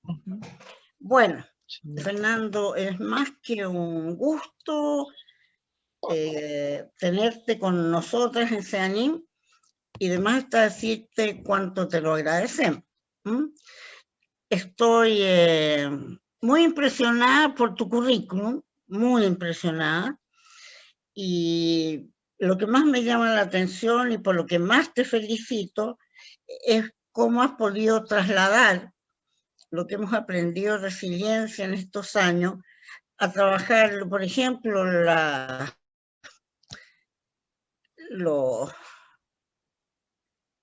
Ujú. Bueno, Sí. Fernando, es más que un gusto tenerte con nosotras en CEANIM y además está decirte cuánto te lo agradecemos. ¿Mm? Estoy muy impresionada por tu currículum, muy impresionada, y lo que más me llama la atención y por lo que más te felicito es cómo has podido trasladar lo que hemos aprendido de resiliencia en estos años a trabajar, por ejemplo, los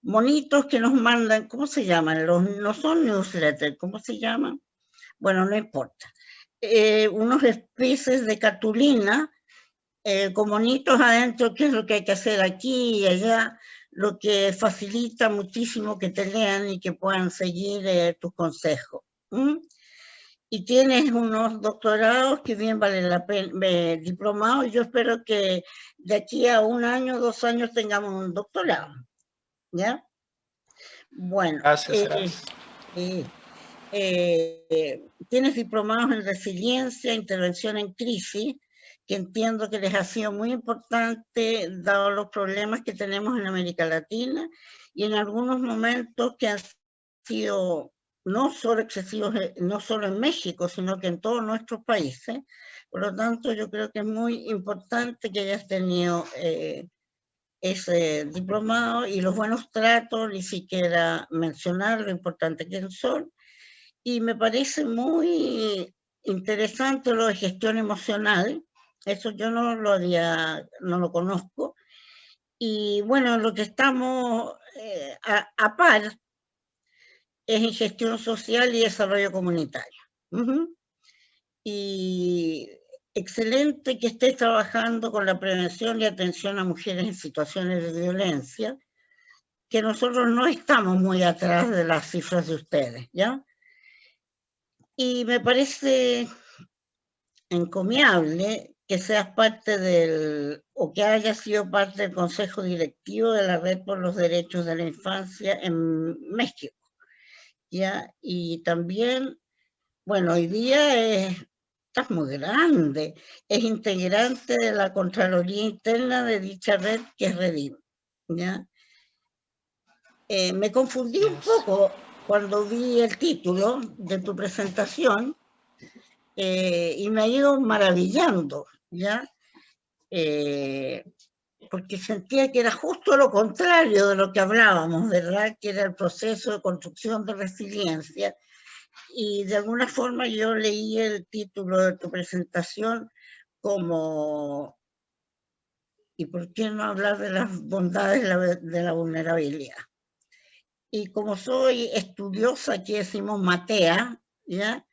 monitos que nos mandan, ¿cómo se llaman? No son newsletters, ¿cómo se llaman? Bueno, no importa. Unos especies de cartulina con monitos adentro, qué es lo que hay que hacer aquí y allá, lo que facilita muchísimo que te lean y que puedan seguir tus consejos. ¿Mm? Y tienes unos doctorados que bien valen la pena, diplomados, y yo espero que de aquí a 1 año, 2 años tengamos un doctorado, ¿ya? Bueno, Gracias, gracias. tienes diplomados en resiliencia, intervención en crisis, que entiendo que les ha sido muy importante dado los problemas que tenemos en América Latina y en algunos momentos que han sido no solo excesivos, no solo en México, sino que en todos nuestros países. Por lo tanto, yo creo que es muy importante que hayas tenido ese diplomado y los buenos tratos, ni siquiera mencionar lo importante que son. Y me parece muy interesante lo de gestión emocional. Eso yo no lo conozco. Y bueno, lo que estamos a par es en gestión social y desarrollo comunitario. Uh-huh. Y excelente que estés trabajando con la prevención y atención a mujeres en situaciones de violencia, que nosotros no estamos muy atrás de las cifras de ustedes, ¿ya? Y me parece encomiable que seas parte o que hayas sido parte del Consejo Directivo de la Red por los Derechos de la Infancia en México, ¿ya? Y también, bueno, hoy día estás muy grande, es integrante de la Contraloría Interna de dicha red, que es Redim, ¿ya? Me confundí un Yes. poco cuando vi el título de tu presentación y me ha ido maravillando, ¿ya? Porque sentía que era justo lo contrario de lo que hablábamos, ¿verdad? Que era el proceso de construcción de resiliencia. Y de alguna forma yo leí el título de tu presentación como, ¿y por qué no hablar de las bondades de la vulnerabilidad? Y como soy estudiosa, aquí decimos matea, ¿ya?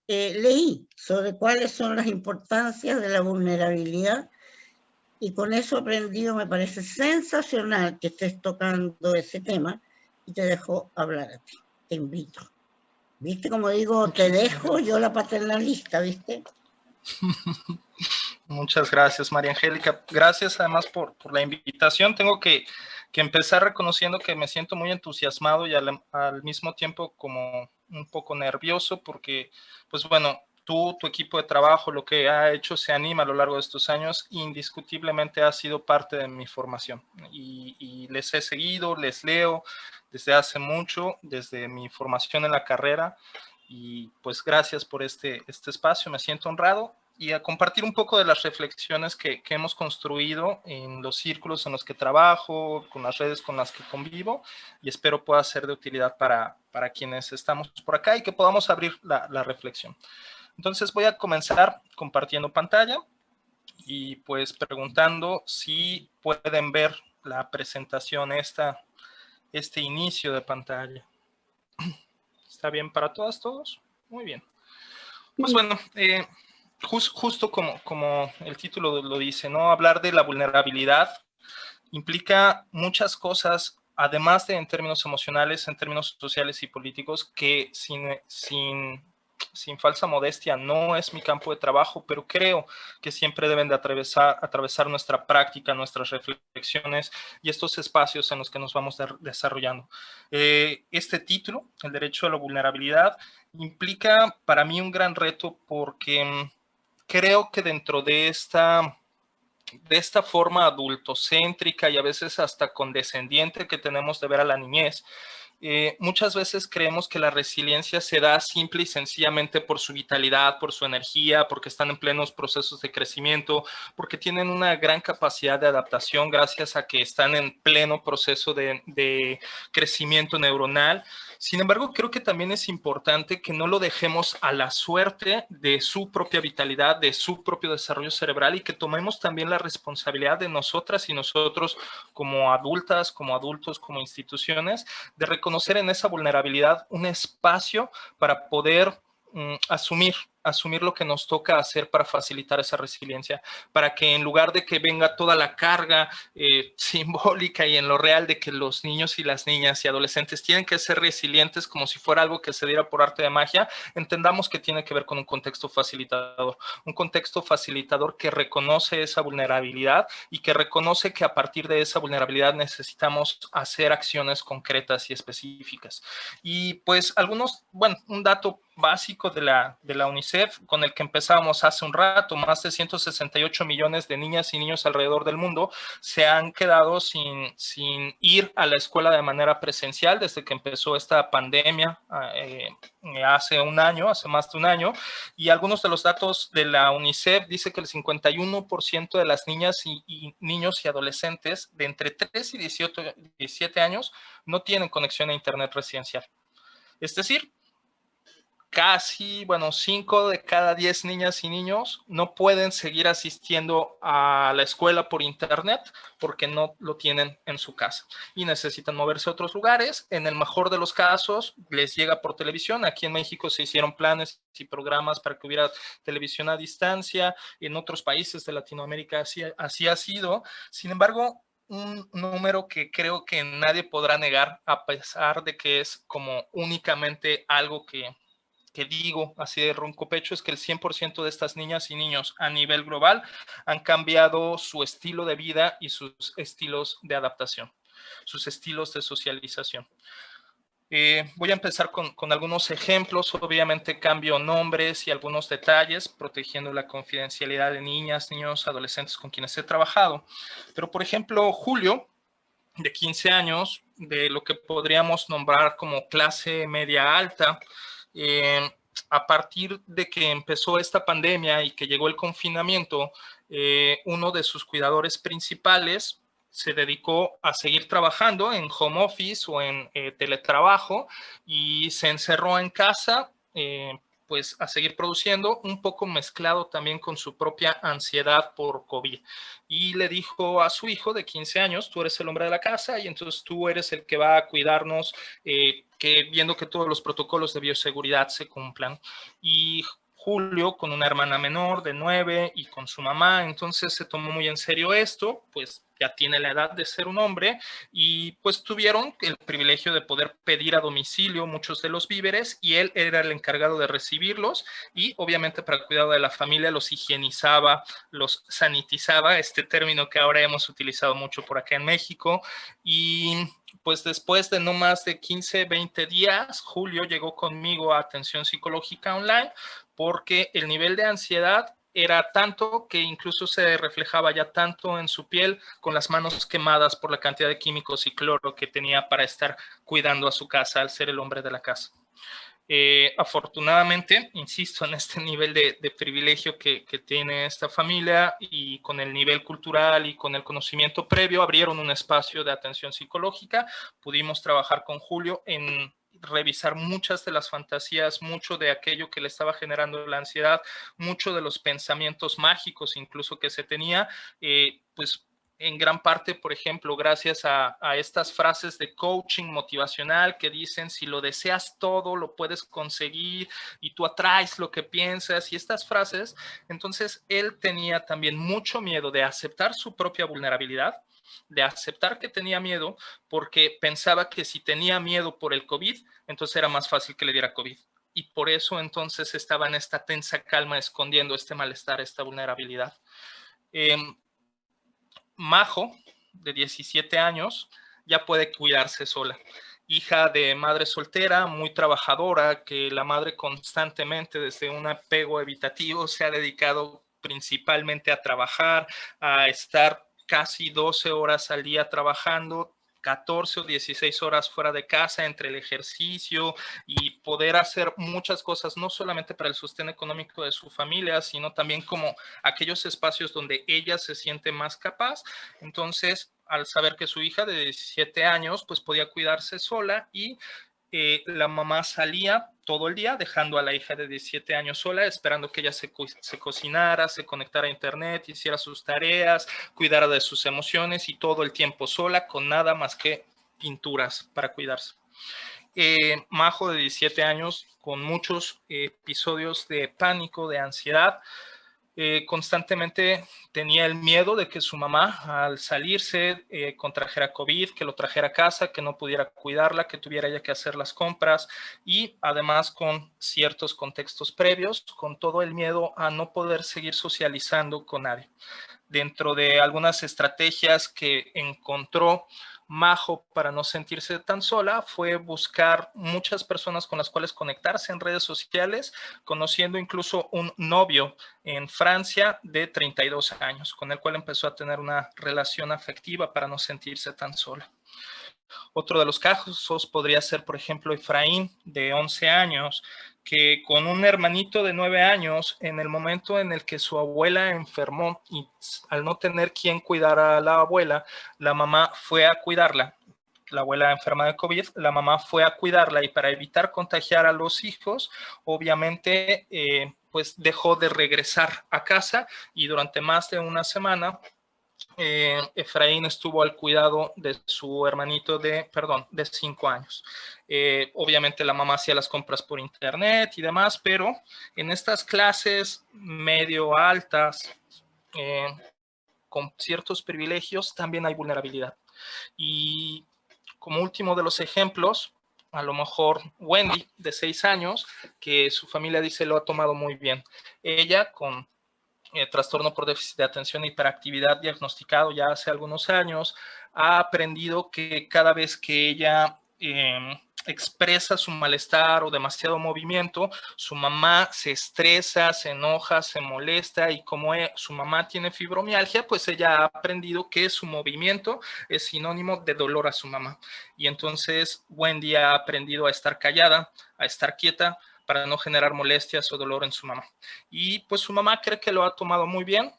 Leí sobre cuáles son las importancias de la vulnerabilidad y con eso aprendido. Me parece sensacional que estés tocando ese tema y te dejo hablar a ti, te invito. ¿Viste? Como digo, te Muchísimas dejo yo gracias. la paternalista, ¿viste? Muchas gracias, María Angélica. Gracias además por la invitación. Tengo que empezar reconociendo que me siento muy entusiasmado y al mismo tiempo como un poco nervioso porque, pues bueno, tu equipo de trabajo, lo que ha hecho CEANIM a lo largo de estos años, indiscutiblemente ha sido parte de mi formación. Y les he seguido, les leo desde hace mucho, desde mi formación en la carrera. Y pues gracias por este espacio, me siento honrado y a compartir un poco de las reflexiones que hemos construido en los círculos en los que trabajo, con las redes con las que convivo y espero pueda ser de utilidad para quienes estamos por acá y que podamos abrir la reflexión. Entonces voy a comenzar compartiendo pantalla y pues preguntando si pueden ver la presentación, este inicio de pantalla. ¿Está bien para todas, todos? Muy bien. Pues bueno, justo como el título lo dice, ¿no? Hablar de la vulnerabilidad implica muchas cosas, además de en términos emocionales, en términos sociales y políticos, que sin sin falsa modestia, no es mi campo de trabajo, pero creo que siempre deben de atravesar nuestra práctica, nuestras reflexiones y estos espacios en los que nos vamos desarrollando. Este título, el derecho a la vulnerabilidad, implica para mí un gran reto porque creo que dentro de esta forma adultocéntrica y a veces hasta condescendiente que tenemos de ver a la niñez, muchas veces creemos que la resiliencia se da simple y sencillamente por su vitalidad, por su energía, porque están en plenos procesos de crecimiento, porque tienen una gran capacidad de adaptación gracias a que están en pleno proceso de crecimiento neuronal. Sin embargo, creo que también es importante que no lo dejemos a la suerte de su propia vitalidad, de su propio desarrollo cerebral y que tomemos también la responsabilidad de nosotras y nosotros como adultas, como adultos, como instituciones, de reconocer en esa vulnerabilidad un espacio para poder asumir lo que nos toca hacer para facilitar esa resiliencia, para que en lugar de que venga toda la carga simbólica y en lo real de que los niños y las niñas y adolescentes tienen que ser resilientes como si fuera algo que se diera por arte de magia, entendamos que tiene que ver con un contexto facilitador que reconoce esa vulnerabilidad y que reconoce que a partir de esa vulnerabilidad necesitamos hacer acciones concretas y específicas. Y pues un dato básico de la UNICEF con el que empezábamos hace un rato, más de 168 millones de niñas y niños alrededor del mundo se han quedado sin ir a la escuela de manera presencial desde que empezó esta pandemia hace más de un año, y algunos de los datos de la UNICEF dice que el 51% de las niñas y niños y adolescentes de entre 3 y 17 años no tienen conexión a internet residencial. Es decir, casi, 5 de cada 10 niñas y niños no pueden seguir asistiendo a la escuela por internet porque no lo tienen en su casa y necesitan moverse a otros lugares. En el mejor de los casos les llega por televisión. Aquí en México se hicieron planes y programas para que hubiera televisión a distancia. En otros países de Latinoamérica así ha sido. Sin embargo, un número que creo que nadie podrá negar, a pesar de que es como únicamente algo que digo así de ronco pecho, es que el 100% de estas niñas y niños a nivel global han cambiado su estilo de vida y sus estilos de adaptación, sus estilos de socialización. Voy a empezar con algunos ejemplos. Obviamente cambio nombres y algunos detalles, protegiendo la confidencialidad de niñas, niños, adolescentes con quienes he trabajado. Pero, por ejemplo, Julio, de 15 años, de lo que podríamos nombrar como clase media alta, a partir de que empezó esta pandemia y que llegó el confinamiento, uno de sus cuidadores principales se dedicó a seguir trabajando en home office o en teletrabajo y se encerró en casa, pues a seguir produciendo, un poco mezclado también con su propia ansiedad por COVID. Y le dijo a su hijo de 15 años, tú eres el hombre de la casa y entonces tú eres el que va a cuidarnos, que viendo que todos los protocolos de bioseguridad se cumplan. Y Julio, con una hermana menor de 9 y con su mamá, entonces se tomó muy en serio esto, pues ya tiene la edad de ser un hombre y pues tuvieron el privilegio de poder pedir a domicilio muchos de los víveres y él era el encargado de recibirlos y obviamente para el cuidado de la familia los higienizaba, los sanitizaba, este término que ahora hemos utilizado mucho por acá en México. Y pues después de no más de 15, 20 días, Julio llegó conmigo a atención psicológica online porque el nivel de ansiedad era tanto que incluso se reflejaba ya tanto en su piel con las manos quemadas por la cantidad de químicos y cloro que tenía para estar cuidando a su casa al ser el hombre de la casa. Afortunadamente, insisto, en este nivel de privilegio que tiene esta familia y con el nivel cultural y con el conocimiento previo, abrieron un espacio de atención psicológica. Pudimos trabajar con Julio en revisar muchas de las fantasías, mucho de aquello que le estaba generando la ansiedad, mucho de los pensamientos mágicos incluso que se tenía, pues en gran parte, por ejemplo, gracias a estas frases de coaching motivacional que dicen, si lo deseas todo, lo puedes conseguir y tú atraes lo que piensas y estas frases. Entonces, él tenía también mucho miedo de aceptar su propia vulnerabilidad, de aceptar que tenía miedo porque pensaba que si tenía miedo por el COVID, entonces era más fácil que le diera COVID. y por eso entonces estaba en esta tensa calma, escondiendo este malestar, esta vulnerabilidad. Majo, de 17 años, ya puede cuidarse sola. Hija de madre soltera, muy trabajadora, que la madre constantemente, desde un apego evitativo, se ha dedicado principalmente a trabajar, a estar casi 12 horas al día trabajando, 14 o 16 horas fuera de casa, entre el ejercicio y poder hacer muchas cosas, no solamente para el sostén económico de su familia, sino también como aquellos espacios donde ella se siente más capaz. Entonces, al saber que su hija de 17 años pues podía cuidarse sola, y la mamá salía todo el día dejando a la hija de 17 años sola, esperando que ella se cocinara, se conectara a internet, hiciera sus tareas, cuidara de sus emociones, y todo el tiempo sola, con nada más que pinturas para cuidarse. Majo, de 17 años, con muchos episodios de pánico, de ansiedad. Constantemente tenía el miedo de que su mamá, al salirse, contrajera COVID, que lo trajera a casa, que no pudiera cuidarla, que tuviera ella que hacer las compras, y además con ciertos contextos previos, con todo el miedo a no poder seguir socializando con nadie. Dentro de algunas estrategias que encontró Majo para no sentirse tan sola, fue buscar muchas personas con las cuales conectarse en redes sociales, conociendo incluso un novio en Francia de 32 años, con el cual empezó a tener una relación afectiva para no sentirse tan sola. Otro de los casos podría ser, por ejemplo, Efraín, de 11 años, que con un hermanito de 9 años, en el momento en el que su abuela enfermó, y al no tener quien cuidara a la abuela, la mamá fue a cuidarla. La abuela enferma de COVID, la mamá fue a cuidarla, y para evitar contagiar a los hijos, obviamente, pues dejó de regresar a casa, y durante más de una semana Efraín estuvo al cuidado de su hermanito de 5 años. Obviamente la mamá hacía las compras por internet y demás, pero en estas clases medio altas, con ciertos privilegios, también hay vulnerabilidad. Y como último de los ejemplos, a lo mejor Wendy, de 6 años, que su familia dice lo ha tomado muy bien. Ella, con trastorno por déficit de atención e hiperactividad diagnosticado ya hace algunos años, ha aprendido que cada vez que ella expresa su malestar o demasiado movimiento, su mamá se estresa, se enoja, se molesta, y como su mamá tiene fibromialgia, pues ella ha aprendido que su movimiento es sinónimo de dolor a su mamá. Y entonces Wendy ha aprendido a estar callada, a estar quieta, para no generar molestias o dolor en su mamá. Y pues su mamá cree que lo ha tomado muy bien,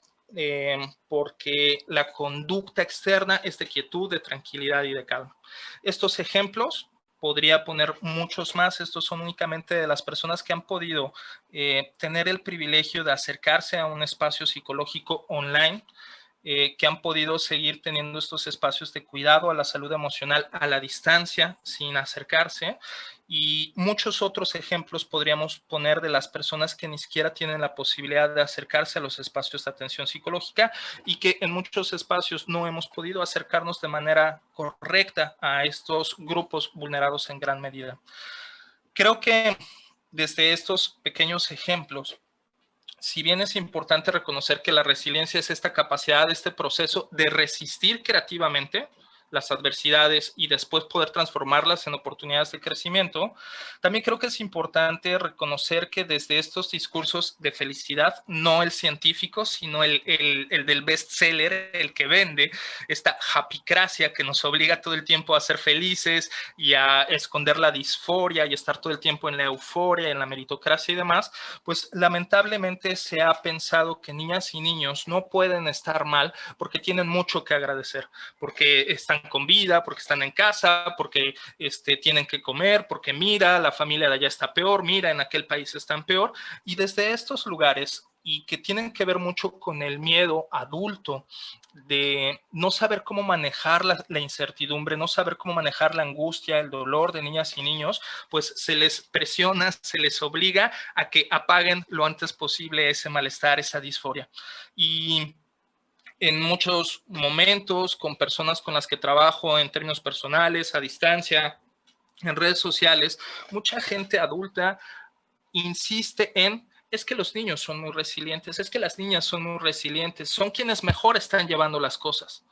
porque la conducta externa es de quietud, de tranquilidad y de calma. Estos ejemplos, podría poner muchos más. Estos son únicamente de las personas que han podido tener el privilegio de acercarse a un espacio psicológico online, que han podido seguir teniendo estos espacios de cuidado a la salud emocional a la distancia, sin acercarse. Y muchos otros ejemplos podríamos poner de las personas que ni siquiera tienen la posibilidad de acercarse a los espacios de atención psicológica, y que en muchos espacios no hemos podido acercarnos de manera correcta a estos grupos vulnerados en gran medida. Creo que desde estos pequeños ejemplos, si bien es importante reconocer que la resiliencia es esta capacidad, este proceso de resistir creativamente las adversidades y después poder transformarlas en oportunidades de crecimiento, también creo que es importante reconocer que desde estos discursos de felicidad, no el científico, sino el del bestseller, el que vende, esta happycracia que nos obliga todo el tiempo a ser felices y a esconder la disforia y estar todo el tiempo en la euforia, en la meritocracia y demás, pues lamentablemente se ha pensado que niñas y niños no pueden estar mal porque tienen mucho que agradecer, porque están con vida, porque están en casa, porque tienen que comer, porque mira, la familia de allá está peor, mira, en aquel país están peor. Y desde estos lugares, y que tienen que ver mucho con el miedo adulto de no saber cómo manejar la incertidumbre, no saber cómo manejar la angustia, el dolor de niñas y niños, pues se les presiona, se les obliga a que apaguen lo antes posible ese malestar, esa disforia. Y en muchos momentos, con personas con las que trabajo en términos personales, a distancia, en redes sociales, mucha gente adulta insiste en: es que los niños son muy resilientes, es que las niñas son muy resilientes, son quienes mejor están llevando las cosas.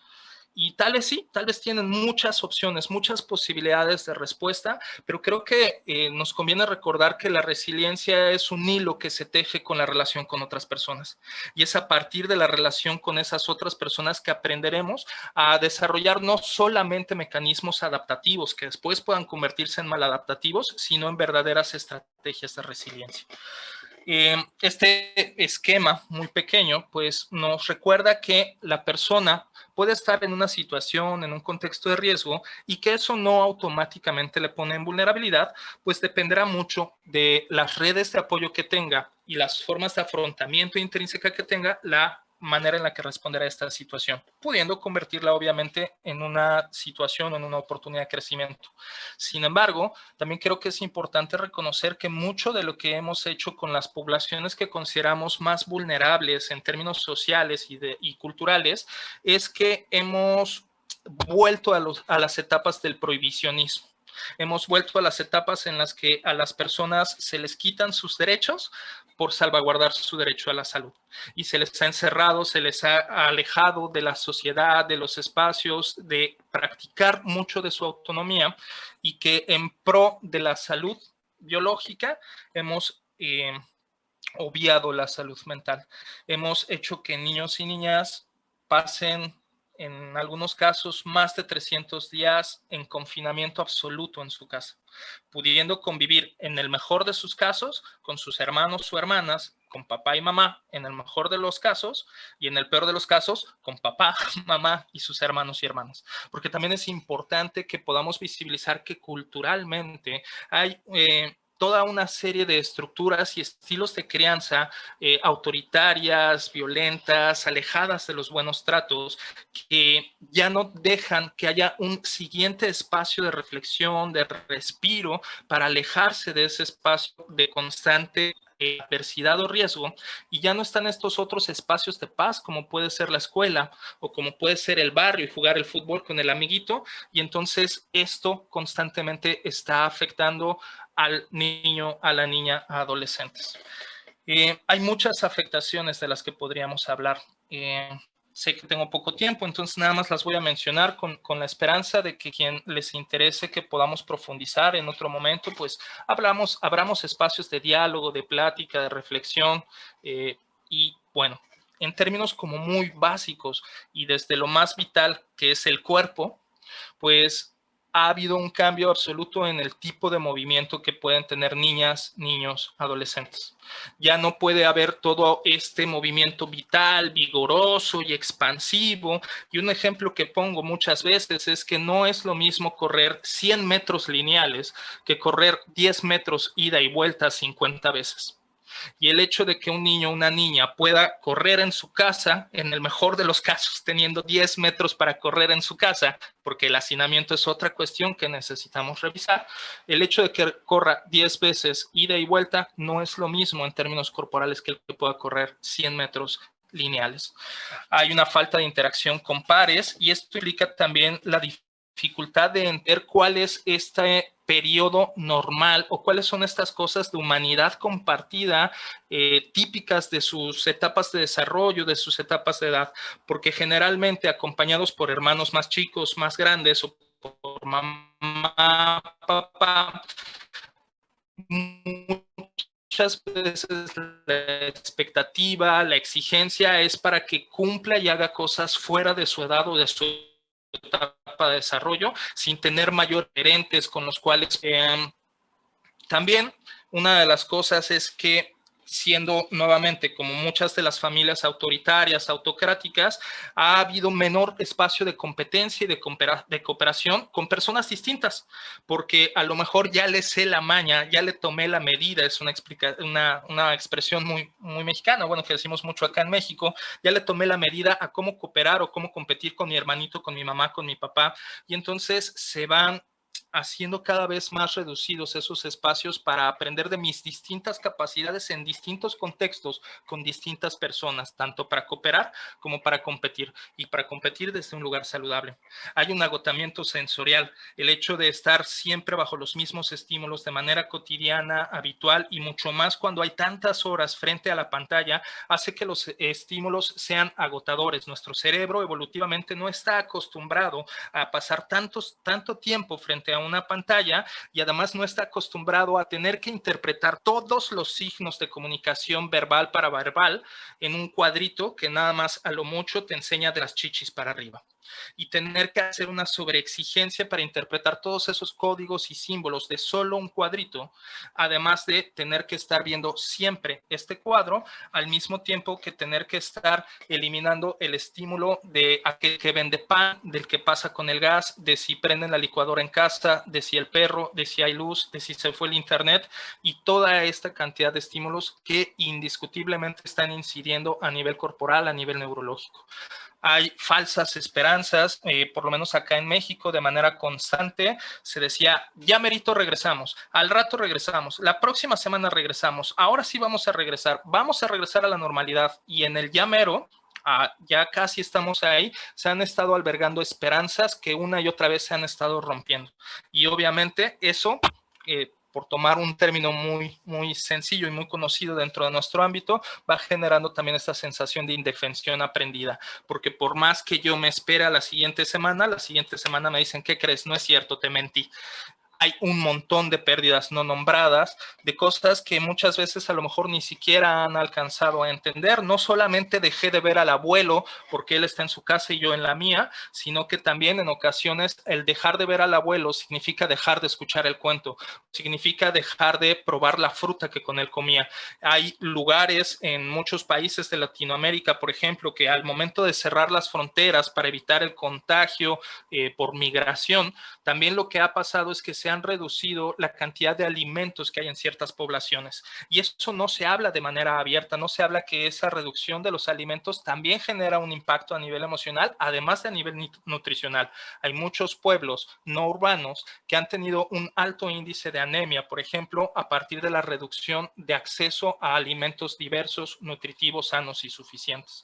Y tal vez sí, tal vez tienen muchas opciones, muchas posibilidades de respuesta, pero creo que nos conviene recordar que la resiliencia es un hilo que se teje con la relación con otras personas. Y es a partir de la relación con esas otras personas que aprenderemos a desarrollar no solamente mecanismos adaptativos que después puedan convertirse en maladaptativos, sino en verdaderas estrategias de resiliencia. Este esquema muy pequeño pues nos recuerda que la persona puede estar en una situación, en un contexto de riesgo, y que eso no automáticamente le pone en vulnerabilidad, pues dependerá mucho de las redes de apoyo que tenga y las formas de afrontamiento intrínseca que tenga la manera en la que responderá a esta situación, pudiendo convertirla obviamente en una situación o en una oportunidad de crecimiento. Sin embargo, también creo que es importante reconocer que mucho de lo que hemos hecho con las poblaciones que consideramos más vulnerables en términos sociales y culturales es que hemos vuelto a las etapas del prohibicionismo. Hemos vuelto a las etapas en las que a las personas se les quitan sus derechos por salvaguardar su derecho a la salud. Y se les ha encerrado, se les ha alejado de la sociedad, de los espacios, de practicar mucho de su autonomía, y que en pro de la salud biológica hemos obviado la salud mental. Hemos hecho que niños y niñas pasen en algunos casos más de 300 días en confinamiento absoluto en su casa, pudiendo convivir en el mejor de sus casos con sus hermanos o hermanas, con papá y mamá en el mejor de los casos, y en el peor de los casos con papá, mamá y sus hermanos y hermanas. Porque también es importante que podamos visibilizar que culturalmente hay toda una serie de estructuras y estilos de crianza autoritarias, violentas, alejadas de los buenos tratos, que ya no dejan que haya un siguiente espacio de reflexión, de respiro, para alejarse de ese espacio de constante adversidad o riesgo, y ya no están estos otros espacios de paz, como puede ser la escuela o como puede ser el barrio y jugar el fútbol con el amiguito, y entonces esto constantemente está afectando al niño, a la niña, a adolescentes. Hay muchas afectaciones de las que podríamos hablar. Sé que tengo poco tiempo, entonces nada más las voy a mencionar con la esperanza de que quien les interese que podamos profundizar en otro momento, pues abramos espacios de diálogo, de plática, de reflexión, y bueno, en términos como muy básicos y desde lo más vital que es el cuerpo, pues ha habido un cambio absoluto en el tipo de movimiento que pueden tener niñas, niños, adolescentes. Ya no puede haber todo este movimiento vital, vigoroso y expansivo. Y un ejemplo que pongo muchas veces es que no es lo mismo correr 100 metros lineales que correr 10 metros ida y vuelta 50 veces. Y el hecho de que un niño o una niña pueda correr en su casa, en el mejor de los casos, teniendo 10 metros para correr en su casa, porque el hacinamiento es otra cuestión que necesitamos revisar, el hecho de que corra 10 veces ida y vuelta no es lo mismo en términos corporales que el que pueda correr 100 metros lineales. Hay una falta de interacción con pares, y esto implica también la dificultad de entender cuál es este periodo normal o cuáles son estas cosas de humanidad compartida típicas de sus etapas de desarrollo, de sus etapas de edad, porque generalmente acompañados por hermanos más chicos, más grandes, o por mamá, papá, muchas veces la expectativa, la exigencia es para que cumpla y haga cosas fuera de su edad o de su etapa de desarrollo, sin tener mayores referentes con los cuales también una de las cosas es que, siendo nuevamente como muchas de las familias autoritarias, autocráticas, ha habido menor espacio de competencia y de cooperación con personas distintas, porque a lo mejor ya le sé la maña, ya le tomé la medida, es una expresión muy, muy mexicana, bueno, que decimos mucho acá en México, ya le tomé la medida a cómo cooperar o cómo competir con mi hermanito, con mi mamá, con mi papá, y entonces se van haciendo cada vez más reducidos esos espacios para aprender de mis distintas capacidades en distintos contextos, con distintas personas, tanto para cooperar como para competir, y para competir desde un lugar saludable. Hay un agotamiento sensorial, el hecho de estar siempre bajo los mismos estímulos de manera cotidiana, habitual, y mucho más cuando hay tantas horas frente a la pantalla, hace que los estímulos sean agotadores. Nuestro cerebro evolutivamente no está acostumbrado a pasar tanto tiempo frente a una pantalla, y además no está acostumbrado a tener que interpretar todos los signos de comunicación verbal para verbal en un cuadrito que nada más a lo mucho te enseña de las chichis para arriba, y tener que hacer una sobreexigencia para interpretar todos esos códigos y símbolos de solo un cuadrito, además de tener que estar viendo siempre este cuadro, al mismo tiempo que tener que estar eliminando el estímulo de aquel que vende pan, del que pasa con el gas, de si prenden la licuadora en casa, de si el perro, de si hay luz, de si se fue el internet, y toda esta cantidad de estímulos que indiscutiblemente están incidiendo a nivel corporal, a nivel neurológico. Hay falsas esperanzas, por lo menos acá en México, de manera constante. Se decía, ya merito regresamos, al rato regresamos, la próxima semana regresamos, ahora sí vamos a regresar a la normalidad, y en el ya mero, ya casi estamos ahí, se han estado albergando esperanzas que una y otra vez se han estado rompiendo. Y obviamente eso, por tomar un término muy sencillo y muy conocido dentro de nuestro ámbito, va generando también esta sensación de indefensión aprendida, porque por más que yo me espere a la siguiente semana me dicen, ¿qué crees? No es cierto, te mentí. Hay un montón de pérdidas no nombradas, de cosas que muchas veces a lo mejor ni siquiera han alcanzado a entender. No solamente dejé de ver al abuelo porque él está en su casa y yo en la mía, sino que también en ocasiones el dejar de ver al abuelo significa dejar de escuchar el cuento, significa dejar de probar la fruta que con él comía. Hay lugares en muchos países de Latinoamérica, por ejemplo, que al momento de cerrar las fronteras para evitar el contagio por migración, también lo que ha pasado es que se han reducido la cantidad de alimentos que hay en ciertas poblaciones. Y eso no se habla de manera abierta, no se habla que esa reducción de los alimentos también genera un impacto a nivel emocional, además de a nivel nutricional. Hay muchos pueblos no urbanos que han tenido un alto índice de anemia, por ejemplo, a partir de la reducción de acceso a alimentos diversos, nutritivos, sanos y suficientes.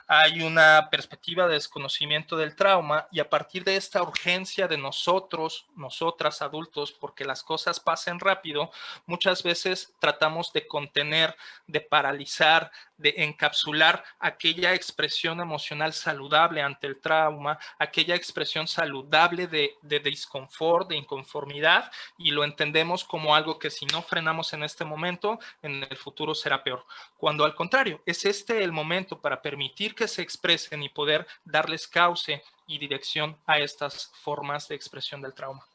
Hay una perspectiva de desconocimiento del trauma, y a partir de esta urgencia de nosotros, nosotras adultos, porque las cosas pasen rápido, muchas veces tratamos de contener, de paralizar, de encapsular aquella expresión emocional saludable ante el trauma, aquella expresión saludable de disconfort, de inconformidad, y lo entendemos como algo que si no frenamos en este momento, en el futuro será peor. Cuando al contrario, es este el momento para permitir que se expresen y poder darles cauce y dirección a estas formas de expresión del trauma.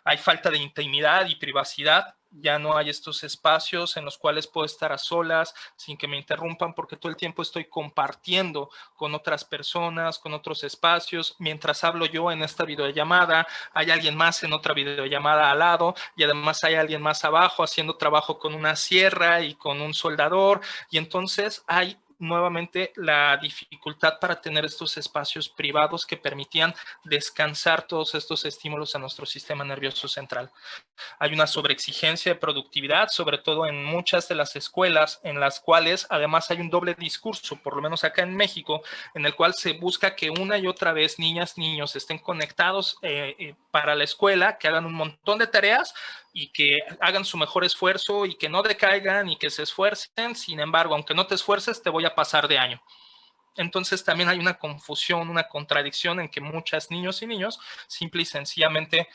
Hay falta de intimidad y privacidad, ya no hay estos espacios en los cuales puedo estar a solas sin que me interrumpan, porque todo el tiempo estoy compartiendo con otras personas, con otros espacios. Mientras hablo yo en esta videollamada, hay alguien más en otra videollamada al lado, y además hay alguien más abajo haciendo trabajo con una sierra y con un soldador, y entonces hay nuevamente la dificultad para tener estos espacios privados que permitían descansar todos estos estímulos a nuestro sistema nervioso central. Hay una sobreexigencia de productividad, sobre todo en muchas de las escuelas, en las cuales además hay un doble discurso, por lo menos acá en México, en el cual se busca que una y otra vez niñas, niños estén conectados para la escuela, que hagan un montón de tareas y que hagan su mejor esfuerzo y que no decaigan y que se esfuercen. Sin embargo, aunque no te esfuerces, te voy a pasar de año. Entonces también hay una confusión, una contradicción en que muchas niños y niños simple y sencillamente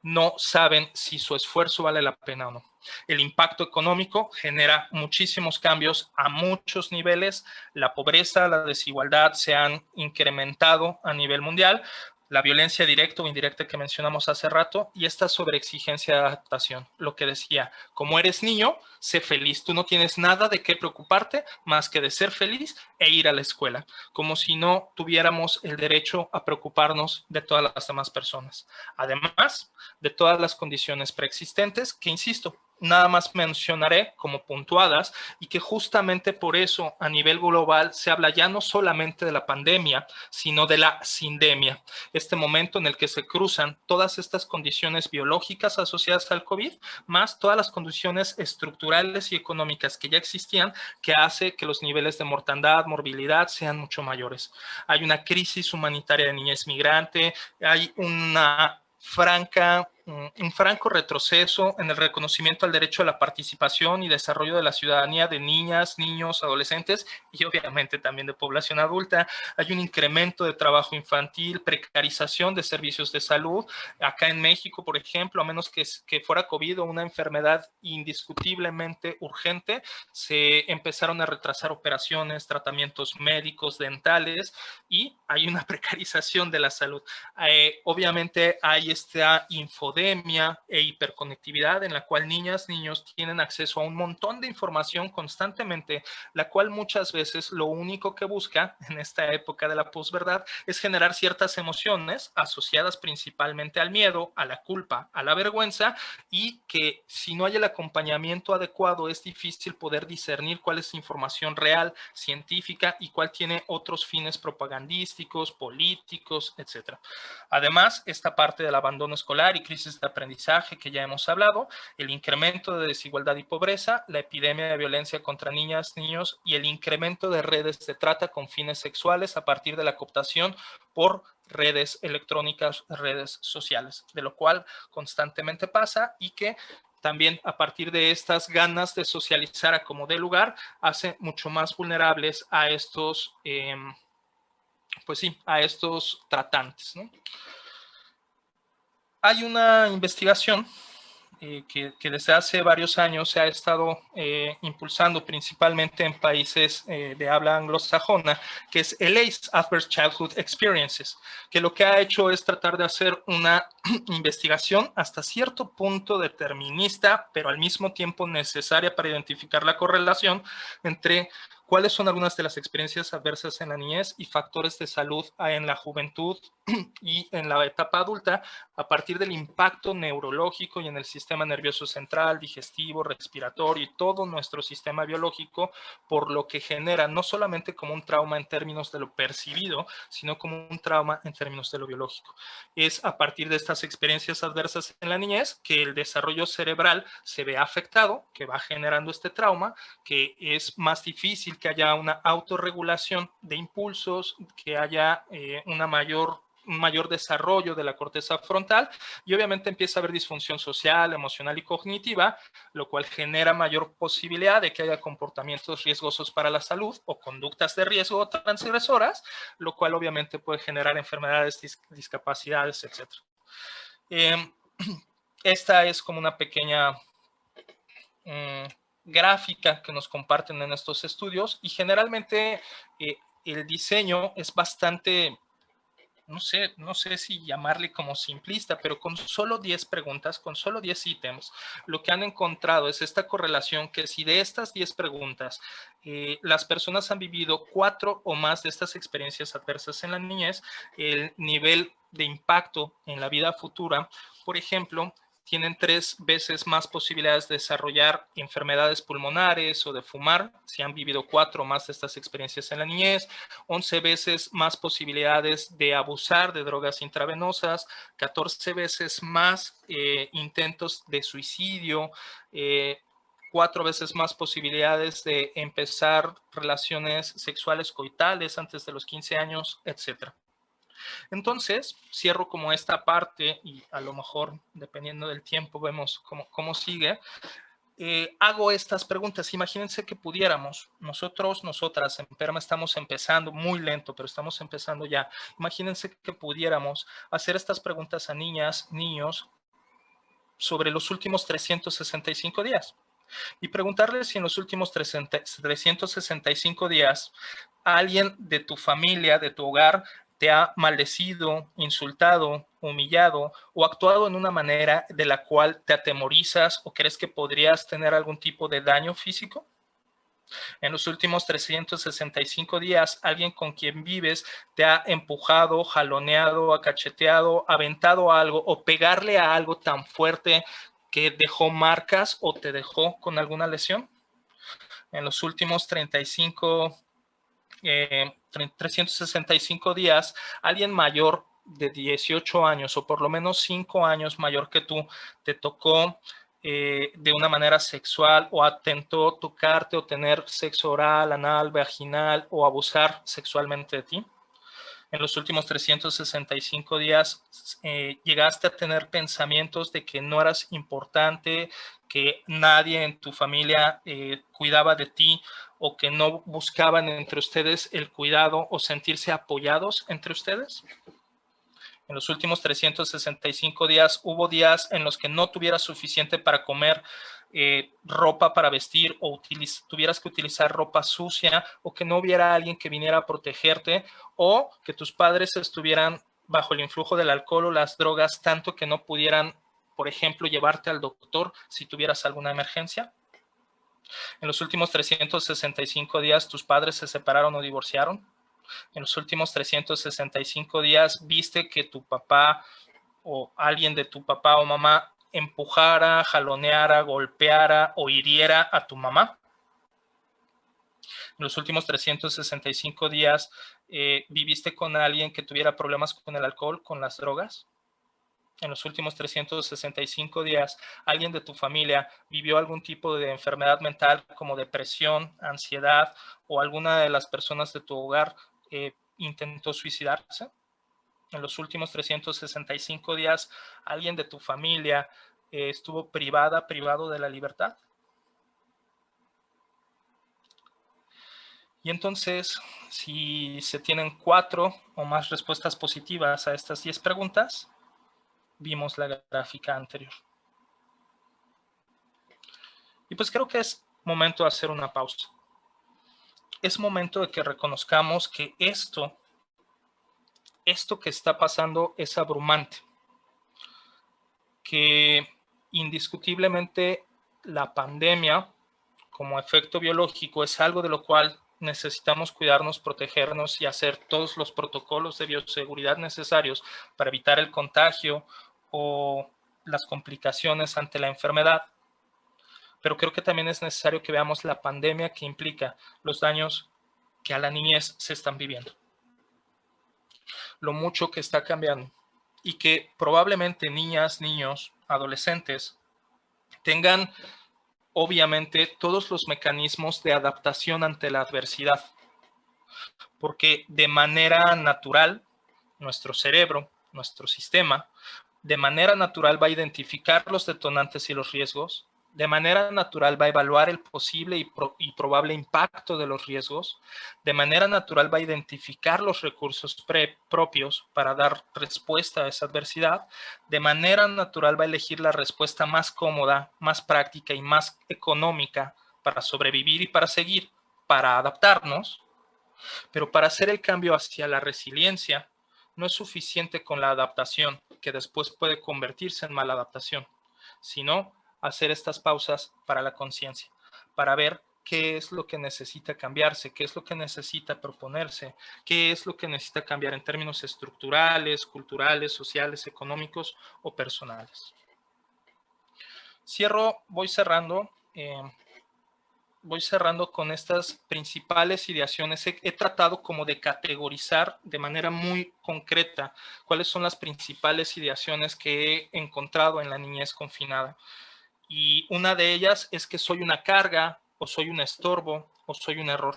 no saben si su esfuerzo vale la pena o no. El impacto económico genera muchísimos cambios a muchos niveles. La pobreza, la desigualdad se han incrementado a nivel mundial. La violencia directa o indirecta que mencionamos hace rato, y esta sobreexigencia de adaptación. Lo que decía, como eres niño, sé feliz. Tú no tienes nada de qué preocuparte más que de ser feliz e ir a la escuela. Como si no tuviéramos el derecho a preocuparnos de todas las demás personas. Además de todas las condiciones preexistentes que, insisto, nada más mencionaré como puntuadas y que justamente por eso a nivel global se habla ya no solamente de la pandemia, sino de la sindemia, este momento en el que se cruzan todas estas condiciones biológicas asociadas al COVID, más todas las condiciones estructurales y económicas que ya existían, que hace que los niveles de mortandad, morbilidad sean mucho mayores. Hay una crisis humanitaria de niñez migrante, hay un franco retroceso en el reconocimiento al derecho a la participación y desarrollo de la ciudadanía de niñas, niños, adolescentes y obviamente también de población adulta. Hay un incremento de trabajo infantil, precarización de servicios de salud. Acá en México, por ejemplo, a menos que fuera COVID o una enfermedad indiscutiblemente urgente, se empezaron a retrasar operaciones, tratamientos médicos, dentales, y hay una precarización de la salud. Obviamente hay esta infodemia e hiperconectividad en la cual niñas, niños tienen acceso a un montón de información constantemente, la cual muchas veces lo único que busca en esta época de la posverdad es generar ciertas emociones asociadas principalmente al miedo, a la culpa, a la vergüenza, y que si no hay el acompañamiento adecuado es difícil poder discernir cuál es información real, científica, y cuál tiene otros fines propagandísticos, políticos, etc. Además, esta parte del abandono escolar y crisis de aprendizaje que ya hemos hablado, el incremento de desigualdad y pobreza, la epidemia de violencia contra niñas, niños y el incremento de redes de trata con fines sexuales a partir de la cooptación por redes electrónicas, redes sociales, de lo cual constantemente pasa y que también a partir de estas ganas de socializar a como dé lugar, hace mucho más vulnerables a estos, pues sí, a estos tratantes, ¿no? Hay una investigación que desde hace varios años se ha estado impulsando principalmente en países de habla anglosajona, que es el ACE, Adverse Childhood Experiences, que lo que ha hecho es tratar de hacer una investigación hasta cierto punto determinista, pero al mismo tiempo necesaria para identificar la correlación entre cuáles son algunas de las experiencias adversas en la niñez y factores de salud en la juventud y en la etapa adulta a partir del impacto neurológico y en el sistema nervioso central, digestivo, respiratorio y todo nuestro sistema biológico, por lo que genera no solamente como un trauma en términos de lo percibido, sino como un trauma en términos de lo biológico. Es a partir de estas experiencias adversas en la niñez que el desarrollo cerebral se ve afectado, que va generando este trauma, que es más difícil que haya una autorregulación de impulsos, que haya un mayor desarrollo de la corteza frontal y obviamente empieza a haber disfunción social, emocional y cognitiva, lo cual genera mayor posibilidad de que haya comportamientos riesgosos para la salud o conductas de riesgo transgresoras, lo cual obviamente puede generar enfermedades, discapacidades, etc. Esta es como una pequeña gráfica que nos comparten en estos estudios y generalmente el diseño es bastante, no sé si llamarle como simplista, pero con solo 10 preguntas, con solo 10 ítems, lo que han encontrado es esta correlación que si de estas 10 preguntas las personas han vivido 4 o más de estas experiencias adversas en la niñez, el nivel de impacto en la vida futura, por ejemplo, tienen 3 veces más posibilidades de desarrollar enfermedades pulmonares o de fumar, si han vivido 4 o más de estas experiencias en la niñez, 11 veces más posibilidades de abusar de drogas intravenosas, 14 veces más intentos de suicidio, 4 veces más posibilidades de empezar relaciones sexuales coitales antes de los 15 años, etc. Entonces, cierro como esta parte y a lo mejor, dependiendo del tiempo, vemos cómo sigue. Hago estas preguntas. Imagínense que pudiéramos, nosotras en PERMA estamos empezando muy lento, pero estamos empezando ya. Imagínense que pudiéramos hacer estas preguntas a niñas, niños, sobre los últimos 365 días. Y preguntarles si en los últimos 365 días alguien de tu familia, de tu hogar, te ha maldecido, insultado, humillado o actuado en una manera de la cual te atemorizas o crees que podrías tener algún tipo de daño físico. En los últimos 365 días, alguien con quien vives te ha empujado, jaloneado, acacheteado, aventado algo o pegarle a algo tan fuerte que dejó marcas o te dejó con alguna lesión? En los últimos 365 días, alguien mayor de 18 años o por lo menos 5 años mayor que tú te tocó de una manera sexual o atentó tocarte o tener sexo oral, anal, vaginal o abusar sexualmente de ti. En los últimos 365 días llegaste a tener pensamientos de que no eras importante, que nadie en tu familia cuidaba de ti o que no buscaban entre ustedes el cuidado o sentirse apoyados entre ustedes. En los últimos 365 días hubo días en los que no tuvieras suficiente para comer, ropa para vestir o tuvieras que utilizar ropa sucia o que no hubiera alguien que viniera a protegerte o que tus padres estuvieran bajo el influjo del alcohol o las drogas tanto que no pudieran, por ejemplo, llevarte al doctor si tuvieras alguna emergencia. En los últimos 365 días tus padres se separaron o divorciaron. En los últimos 365 días viste que tu papá o alguien de tu papá o mamá empujara, jaloneara, golpeara o hiriera a tu mamá. En los últimos 365 días viviste con alguien que tuviera problemas con el alcohol, con las drogas. En los últimos 365 días, alguien de tu familia vivió algún tipo de enfermedad mental como depresión, ansiedad o alguna de las personas de tu hogar intentó suicidarse. En los últimos 365 días, alguien de tu familia estuvo privado de la libertad. Y entonces, si se tienen 4 o más respuestas positivas a estas 10 preguntas, vimos la gráfica anterior. Y pues creo que es momento de hacer una pausa. Es momento de que reconozcamos que esto que está pasando es abrumante. Que indiscutiblemente la pandemia como efecto biológico es algo de lo cual necesitamos cuidarnos, protegernos y hacer todos los protocolos de bioseguridad necesarios para evitar el contagio o las complicaciones ante la enfermedad. Pero creo que también es necesario que veamos la pandemia que implica los daños que a la niñez se están viviendo. Lo mucho que está cambiando y que probablemente niñas, niños, adolescentes tengan obviamente todos los mecanismos de adaptación ante la adversidad. Porque de manera natural, nuestro cerebro, nuestro sistema, de manera natural va a identificar los detonantes y los riesgos, de manera natural va a evaluar el posible y probable impacto de los riesgos, de manera natural va a identificar los recursos propios para dar respuesta a esa adversidad, de manera natural va a elegir la respuesta más cómoda, más práctica y más económica para sobrevivir y para seguir, para adaptarnos. Pero para hacer el cambio hacia la resiliencia, no es suficiente con la adaptación, que después puede convertirse en mala adaptación, sino hacer estas pausas para la conciencia, para ver qué es lo que necesita cambiarse, qué es lo que necesita proponerse, qué es lo que necesita cambiar en términos estructurales, culturales, sociales, económicos o personales. Voy cerrando con estas principales ideaciones. He tratado como de categorizar de manera muy concreta cuáles son las principales ideaciones que he encontrado en la niñez confinada. Y una de ellas es que soy una carga, o soy un estorbo, o soy un error.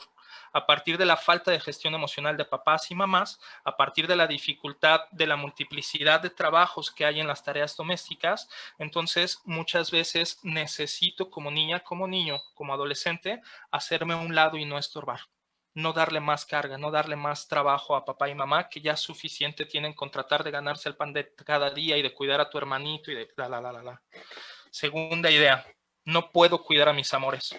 A partir de la falta de gestión emocional de papás y mamás, a partir de la dificultad de la multiplicidad de trabajos que hay en las tareas domésticas, entonces muchas veces necesito como niña, como niño, como adolescente, hacerme a un lado y no estorbar. No darle más carga, no darle más trabajo a papá y mamá, que ya suficiente tienen con tratar de ganarse el pan de cada día y de cuidar a tu hermanito y de la. Segunda idea, no puedo cuidar a mis amores,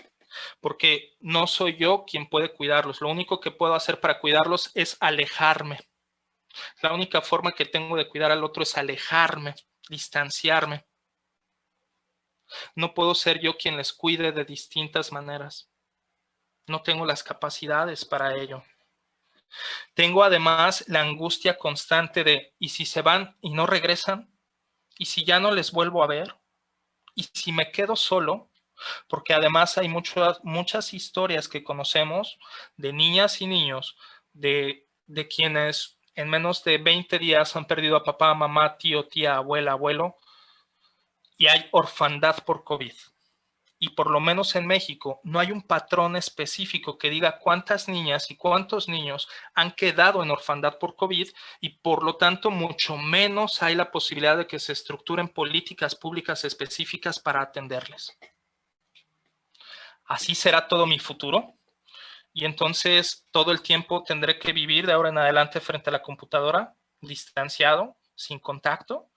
porque no soy yo quien puede cuidarlos. Lo único que puedo hacer para cuidarlos es alejarme. La única forma que tengo de cuidar al otro es alejarme, distanciarme. No puedo ser yo quien les cuide de distintas maneras. No tengo las capacidades para ello. Tengo además la angustia constante de, ¿y si se van y no regresan? ¿Y si ya no les vuelvo a ver? Y si me quedo solo, porque además hay muchas historias que conocemos de niñas y niños, de quienes en menos de 20 días han perdido a papá, mamá, tío, tía, abuela, abuelo, y hay orfandad por COVID. Y por lo menos en México no hay un patrón específico que diga cuántas niñas y cuántos niños han quedado en orfandad por COVID, y por lo tanto mucho menos hay la posibilidad de que se estructuren políticas públicas específicas para atenderles. Así será todo mi futuro, y entonces todo el tiempo tendré que vivir de ahora en adelante frente a la computadora, distanciado, sin contacto.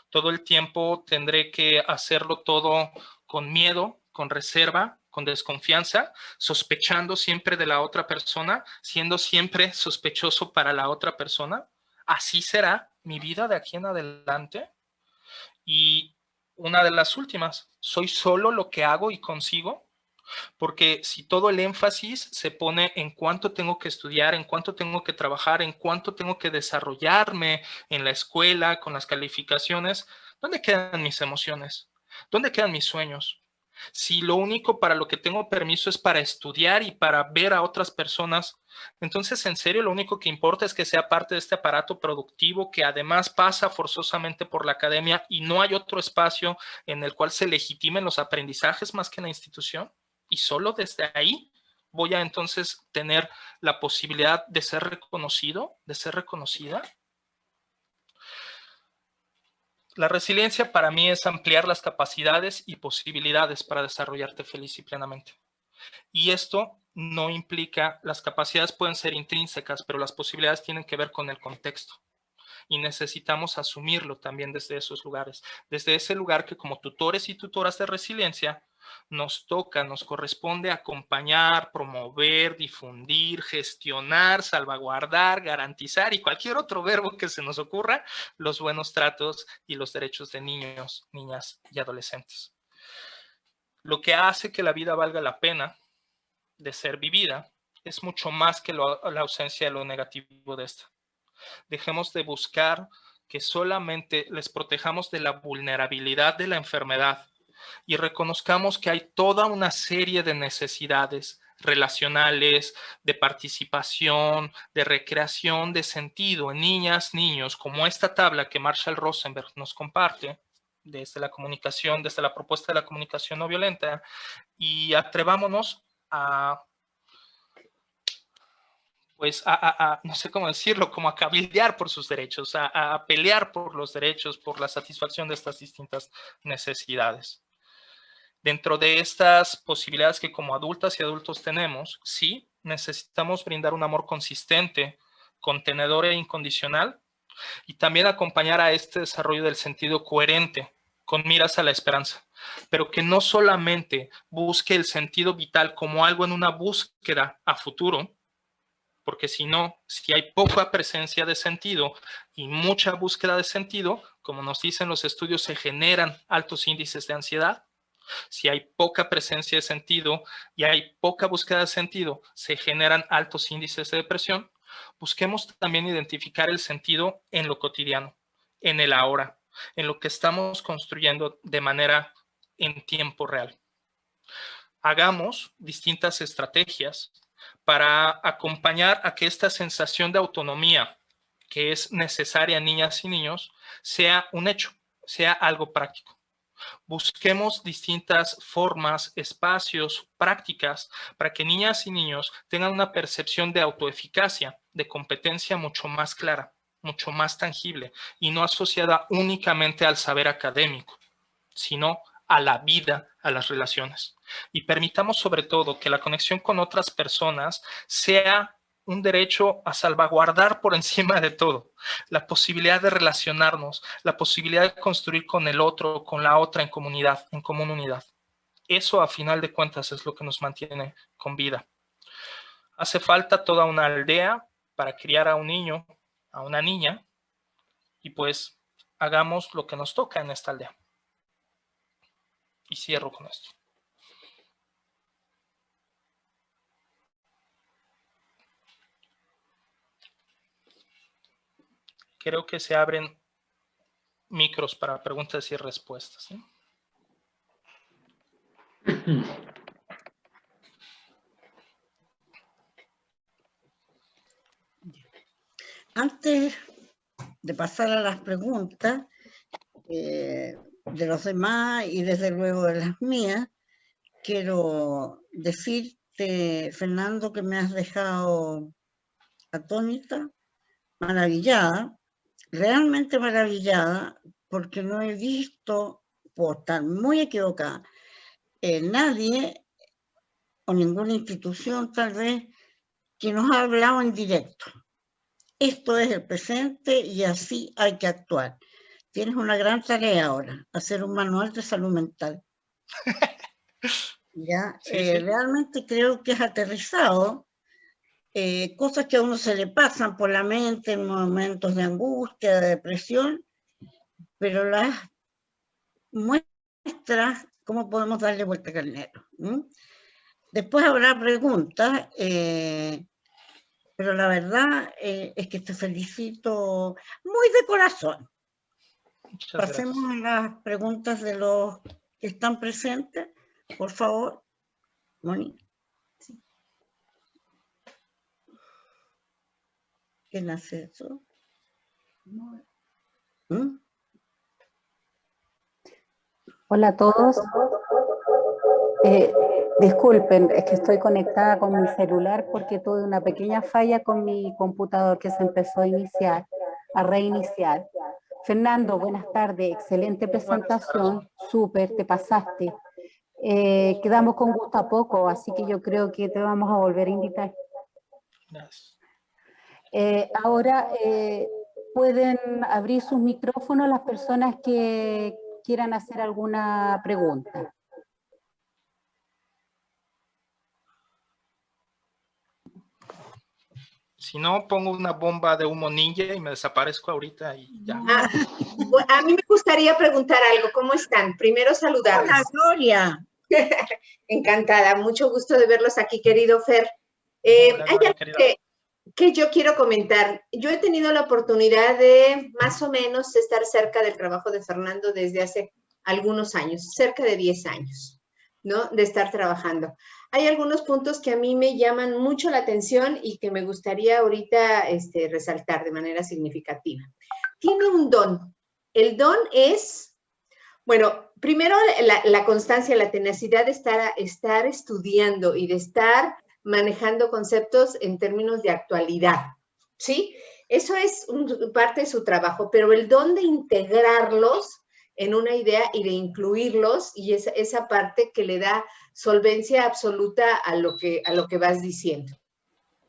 Todo el tiempo tendré que hacerlo todo con miedo, con reserva, con desconfianza, sospechando siempre de la otra persona, siendo siempre sospechoso para la otra persona. Así será mi vida de aquí en adelante. Y una de las últimas, soy solo lo que hago y consigo. Porque si todo el énfasis se pone en cuánto tengo que estudiar, en cuánto tengo que trabajar, en cuánto tengo que desarrollarme en la escuela, con las calificaciones, ¿dónde quedan mis emociones? ¿Dónde quedan mis sueños? Si lo único para lo que tengo permiso es para estudiar y para ver a otras personas, entonces en serio lo único que importa es que sea parte de este aparato productivo que además pasa forzosamente por la academia, y no hay otro espacio en el cual se legitimen los aprendizajes más que en la institución. Y solo desde ahí voy a entonces tener la posibilidad de ser reconocido, de ser reconocida. La resiliencia para mí es ampliar las capacidades y posibilidades para desarrollarte feliz y plenamente. Y esto no implica, las capacidades pueden ser intrínsecas, pero las posibilidades tienen que ver con el contexto. Y necesitamos asumirlo también desde esos lugares, desde ese lugar que como tutores y tutoras de resiliencia nos toca, nos corresponde acompañar, promover, difundir, gestionar, salvaguardar, garantizar y cualquier otro verbo que se nos ocurra, los buenos tratos y los derechos de niños, niñas y adolescentes. Lo que hace que la vida valga la pena de ser vivida es mucho más que la ausencia de lo negativo de esta. Dejemos de buscar que solamente les protejamos de la vulnerabilidad de la enfermedad y reconozcamos que hay toda una serie de necesidades relacionales, de participación, de recreación, de sentido en niñas, niños, como esta tabla que Marshall Rosenberg nos comparte desde la comunicación, desde la propuesta de la comunicación no violenta, y atrevámonos a pues no sé cómo decirlo, como a cabildear por sus derechos, a pelear por los derechos, por la satisfacción de estas distintas necesidades. Dentro de estas posibilidades que como adultas y adultos tenemos, sí, necesitamos brindar un amor consistente, contenedor e incondicional, y también acompañar a este desarrollo del sentido coherente, con miras a la esperanza, pero que no solamente busque el sentido vital como algo en una búsqueda a futuro, porque si no, si hay poca presencia de sentido y mucha búsqueda de sentido, como nos dicen los estudios, se generan altos índices de ansiedad. Si hay poca presencia de sentido y hay poca búsqueda de sentido, se generan altos índices de depresión. Busquemos también identificar el sentido en lo cotidiano, en el ahora, en lo que estamos construyendo de manera en tiempo real. Hagamos distintas estrategias para acompañar a que esta sensación de autonomía que es necesaria en niñas y niños sea un hecho, sea algo práctico. Busquemos distintas formas, espacios, prácticas para que niñas y niños tengan una percepción de autoeficacia, de competencia mucho más clara, mucho más tangible y no asociada únicamente al saber académico, sino a la vida, a las relaciones. Y permitamos sobre todo que la conexión con otras personas sea un derecho a salvaguardar por encima de todo. La posibilidad de relacionarnos, la posibilidad de construir con el otro, con la otra en comunidad, en común unidad. Eso a final de cuentas es lo que nos mantiene con vida. Hace falta toda una aldea para criar a un niño, a una niña, y pues hagamos lo que nos toca en esta aldea. Y cierro con esto. Creo que se abren micros para preguntas y respuestas, ¿sí? Antes de pasar a las preguntas de los demás y desde luego de las mías, quiero decirte, Fernando, que me has dejado atónita, maravillada, realmente maravillada, porque no he visto, por estar muy equivocada, nadie o ninguna institución tal vez que nos ha hablado en directo. Esto es el presente y así hay que actuar. Tienes una gran tarea ahora, hacer un manual de salud mental. ¿Ya? Sí. Realmente creo que has aterrizado cosas que a uno se le pasan por la mente en momentos de angustia, de depresión, pero las muestras cómo podemos darle vuelta al carnero. Después habrá preguntas, pero la verdad es que te felicito muy de corazón. Muchas Pasemos gracias. a las preguntas de los que están presentes, por favor. Moni. Sí. ¿Quién hace eso? Hola a todos. Disculpen, es que estoy conectada con mi celular porque tuve una pequeña falla con mi computador que se empezó a reiniciar. Fernando, buenas tardes, excelente presentación, súper, te pasaste. Quedamos con gusto a poco, así que yo creo que te vamos a volver a invitar. Gracias. Ahora pueden abrir sus micrófonos las personas que quieran hacer alguna pregunta. Si no, pongo una bomba de humo ninja y me desaparezco ahorita y ya. A mí me gustaría preguntar algo. ¿Cómo están? Primero saludarles. Hola, Gloria. Encantada. Mucho gusto de verlos aquí, querido Fer. Hola, Hay Gloria, algo que yo quiero comentar. Yo he tenido la oportunidad de más o menos estar cerca del trabajo de Fernando desde hace algunos años, cerca de 10 años, ¿no? De estar trabajando. Hay algunos puntos que a mí me llaman mucho la atención y que me gustaría ahorita resaltar de manera significativa. Tiene un don. El don es, bueno, primero la constancia, la tenacidad de estar estudiando y de estar manejando conceptos en términos de actualidad, ¿sí? Eso es parte de su trabajo, pero el don de integrarlos en una idea y de incluirlos, y esa parte que le da solvencia absoluta a lo que vas diciendo.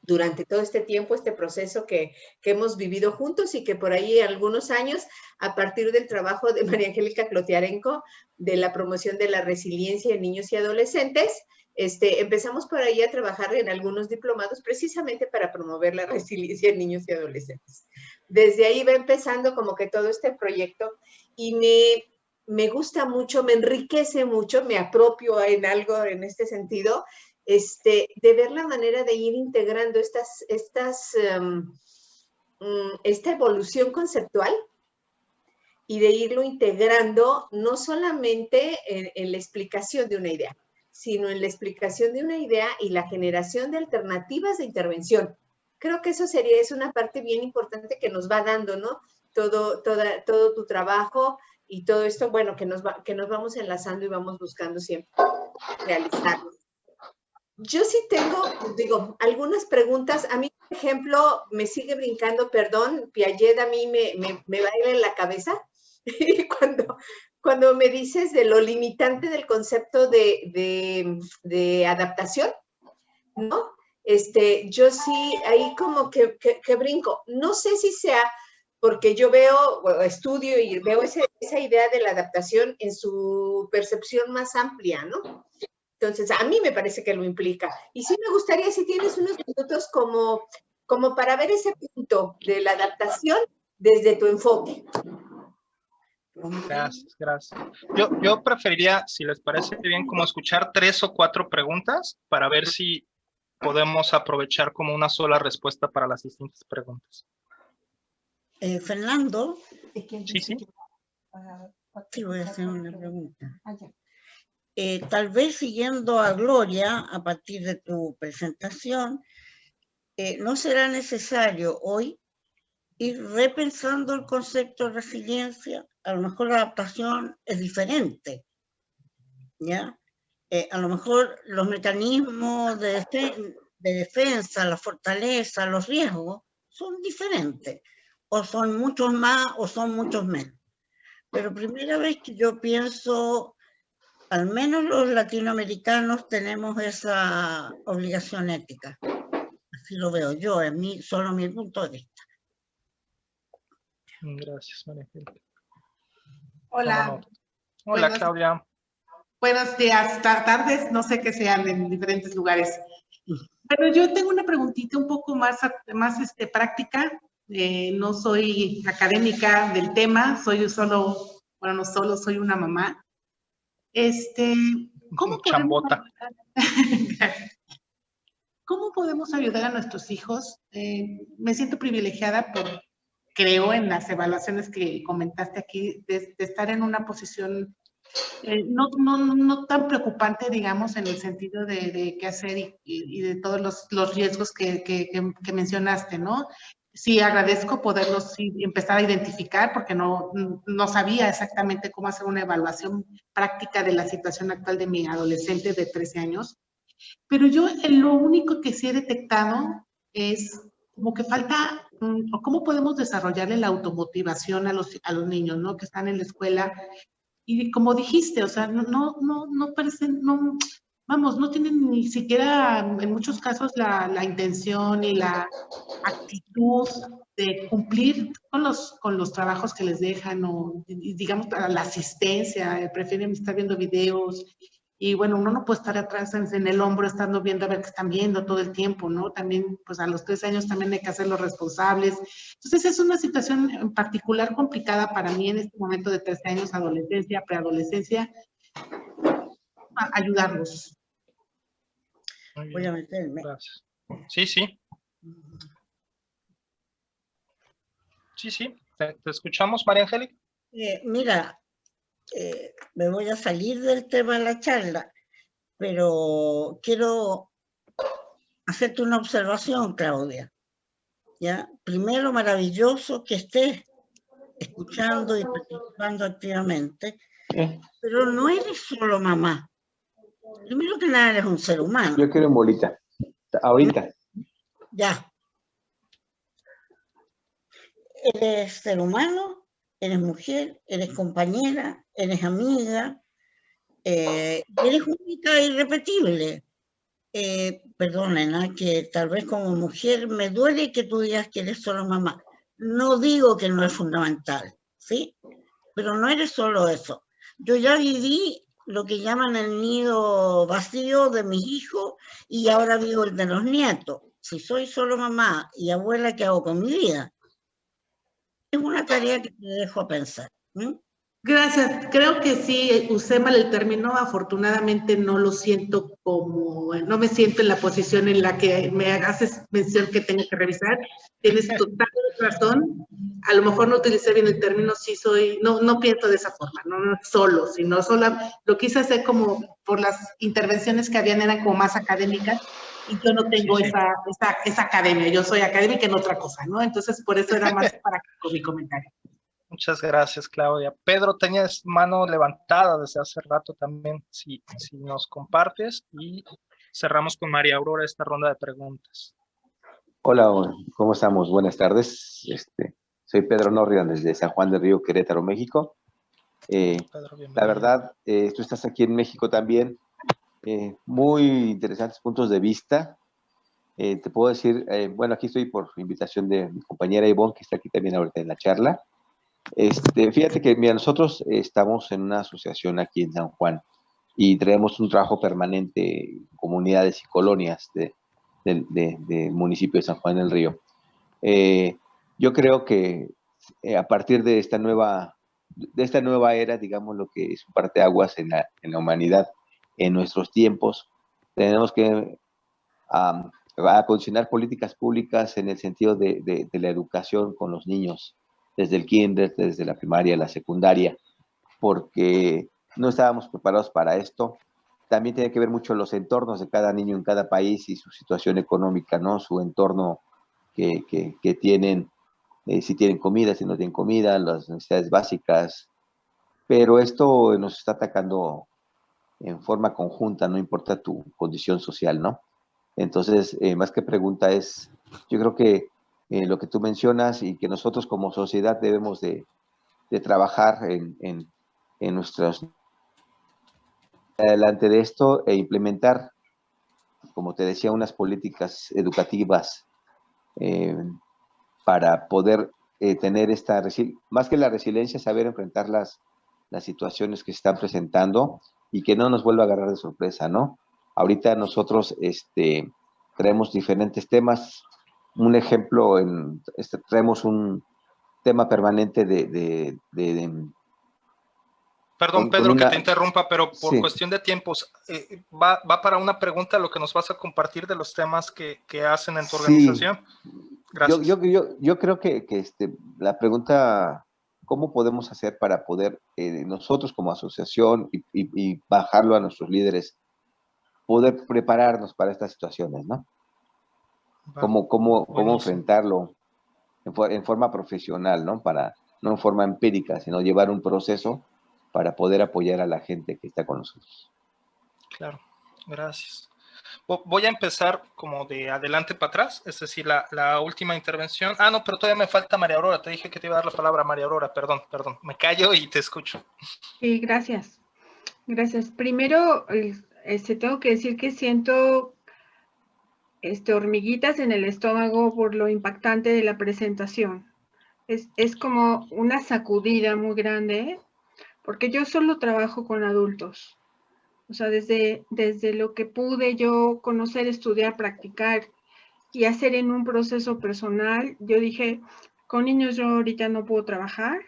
Durante todo este tiempo, este proceso que hemos vivido juntos y que por ahí algunos años, a partir del trabajo de María Angélica Clotiarenco, de la promoción de la resiliencia en niños y adolescentes, empezamos por ahí a trabajar en algunos diplomados precisamente para promover la resiliencia en niños y adolescentes. Desde ahí va empezando como que todo este proyecto y me gusta mucho, me enriquece mucho, me apropio en algo en este sentido, de ver la manera de ir integrando esta evolución conceptual y de irlo integrando no solamente en la explicación de una idea, sino en la explicación de una idea y la generación de alternativas de intervención. Creo que eso es una parte bien importante que nos va dando, ¿no? Todo tu trabajo y todo esto, bueno, que nos vamos enlazando y vamos buscando siempre realizarlo. Yo sí tengo, algunas preguntas. A mí, por ejemplo, me sigue brincando, perdón, Piaget a mí me baila en la cabeza. Cuando me dices de lo limitante del concepto de adaptación, ¿no? Yo sí, ahí como que brinco. No sé si sea porque yo estudio y veo esa idea de la adaptación en su percepción más amplia, ¿no? Entonces, a mí me parece que lo implica. Y sí me gustaría, si tienes unos minutos como para ver ese punto de la adaptación desde tu enfoque. Gracias. Yo preferiría, si les parece bien, como escuchar 3 o 4 preguntas para ver si podemos aprovechar como una sola respuesta para las distintas preguntas. Fernando. Sí. Sí, voy a hacer una pregunta. tal vez siguiendo a Gloria a partir de tu presentación, no será necesario hoy ir repensando el concepto de resiliencia. A lo mejor la adaptación es diferente, ¿ya? A lo mejor los mecanismos de defensa, la fortaleza, los riesgos son diferentes, o son muchos más o son muchos menos. Pero primera vez que yo pienso, al menos los latinoamericanos tenemos esa obligación ética. Así lo veo yo, en mí, solo mi punto de vista. Gracias, María Angélica. Hola. Hola, Claudia. Buenos días, tardes, no sé qué sean en diferentes lugares. Bueno, yo tengo una preguntita un poco más práctica. No soy académica del tema, soy solo, bueno, no solo, soy una mamá. ¿Cómo podemos ayudar a nuestros hijos? Me siento privilegiada creo, en las evaluaciones que comentaste aquí, de estar en una posición no tan preocupante, digamos, en el sentido de qué hacer y de todos los riesgos que mencionaste, ¿no? Sí, agradezco poderlos empezar a identificar porque no sabía exactamente cómo hacer una evaluación práctica de la situación actual de mi adolescente de 13 años. Pero yo lo único que sí he detectado es como que falta, ¿cómo podemos desarrollarle la automotivación a los niños, ¿no? Que están en la escuela. Y como dijiste, o sea, no parecen, no tienen ni siquiera en muchos casos la intención y la actitud de cumplir con los trabajos que les dejan o, digamos, la asistencia, prefieren estar viendo videos. Y bueno, uno no puede estar atrás en el hombro estando viendo a ver qué están viendo todo el tiempo, ¿no? También, pues a los 13 años también hay que hacerlos responsables. Entonces es una situación en particular complicada para mí en este momento de 13 años, adolescencia, preadolescencia, ayudarlos. Voy a meterme. Gracias. Sí, sí. Sí, te escuchamos, María Angélica. Mira, me voy a salir del tema de la charla, pero quiero hacerte una observación, Claudia. ¿Ya? Primero, maravilloso que estés escuchando y participando activamente, pero no eres solo mamá. Primero que nada, eres un ser humano. Yo quiero en bolita. Ahorita. Ya. Eres ser humano, eres mujer, eres compañera, eres amiga, eres única e irrepetible. Perdonen, que tal vez como mujer me duele que tú digas que eres solo mamá. No digo que no es fundamental, ¿sí? Pero no eres solo eso. Yo ya viví lo que llaman el nido vacío de mis hijos y ahora vivo el de los nietos. Si soy solo mamá y abuela, ¿qué hago con mi vida? Es una tarea que te dejo a pensar. Gracias. Creo que sí, usé mal el término. Afortunadamente no lo siento no me siento en la posición en la que me haces mención que tengo que revisar. Tienes total razón. A lo mejor no utilicé bien el término, no pienso de esa forma, no solo, sino sola. Lo quise hacer como por las intervenciones que habían, eran como más académicas. Y yo no tengo esa academia, yo soy académica en otra cosa, ¿no? Entonces, por eso era más práctico mi comentario. Muchas gracias, Claudia. Pedro, tenías mano levantada desde hace rato también, si nos compartes, y cerramos con María Aurora esta ronda de preguntas. Hola, ¿cómo estamos? Buenas tardes. Soy Pedro Norrigan desde San Juan del Río, Querétaro, México. Pedro, la verdad, tú estás aquí en México también. Muy interesantes puntos de vista. Te puedo decir, bueno, aquí estoy por invitación de mi compañera Ivonne, que está aquí también ahorita en la charla. Fíjate que, mira, nosotros estamos en una asociación aquí en San Juan y traemos un trabajo permanente en comunidades y colonias del municipio de San Juan del Río. Yo creo que a partir de esta nueva era, digamos, lo que es un parteaguas en la humanidad, en nuestros tiempos, tenemos que acondicionar políticas públicas en el sentido de la educación con los niños, desde el kinder, desde la primaria, la secundaria, porque no estábamos preparados para esto. También tiene que ver mucho los entornos de cada niño en cada país y su situación económica, ¿no? Su entorno que tienen, si tienen comida, si no tienen comida, las necesidades básicas. Pero esto nos está atacando en forma conjunta, no importa tu condición social, ¿no? Entonces, más que pregunta es, yo creo que lo que tú mencionas y que nosotros como sociedad debemos de trabajar en nuestros adelante de esto e implementar, como te decía, unas políticas educativas eh, para poder tener esta, más que la resiliencia, saber enfrentar las situaciones que se están presentando y que no nos vuelva a agarrar de sorpresa, ¿no? Ahorita nosotros traemos diferentes temas. Un ejemplo, traemos un tema permanente Perdón, Pedro, que te interrumpa, pero por sí. cuestión de tiempos, va para una pregunta lo que nos vas a compartir de los temas que hacen en tu organización. Gracias. Yo creo que la pregunta, ¿cómo podemos hacer para poder nosotros como asociación y bajarlo a nuestros líderes, poder prepararnos para estas situaciones, ¿no? ¿Cómo enfrentarlo en forma profesional, ¿no? No en forma empírica, sino llevar un proceso para poder apoyar a la gente que está con nosotros. Claro, gracias. Voy a empezar como de adelante para atrás, es decir, la última intervención. Ah, no, pero todavía me falta María Aurora. Te dije que te iba a dar la palabra a María Aurora. Perdón. Me callo y te escucho. Sí, gracias. Gracias. Primero, tengo que decir que siento hormiguitas en el estómago por lo impactante de la presentación. Es como una sacudida muy grande, porque yo solo trabajo con adultos. O sea, desde lo que pude yo conocer, estudiar, practicar y hacer en un proceso personal, yo dije, con niños yo ahorita no puedo trabajar.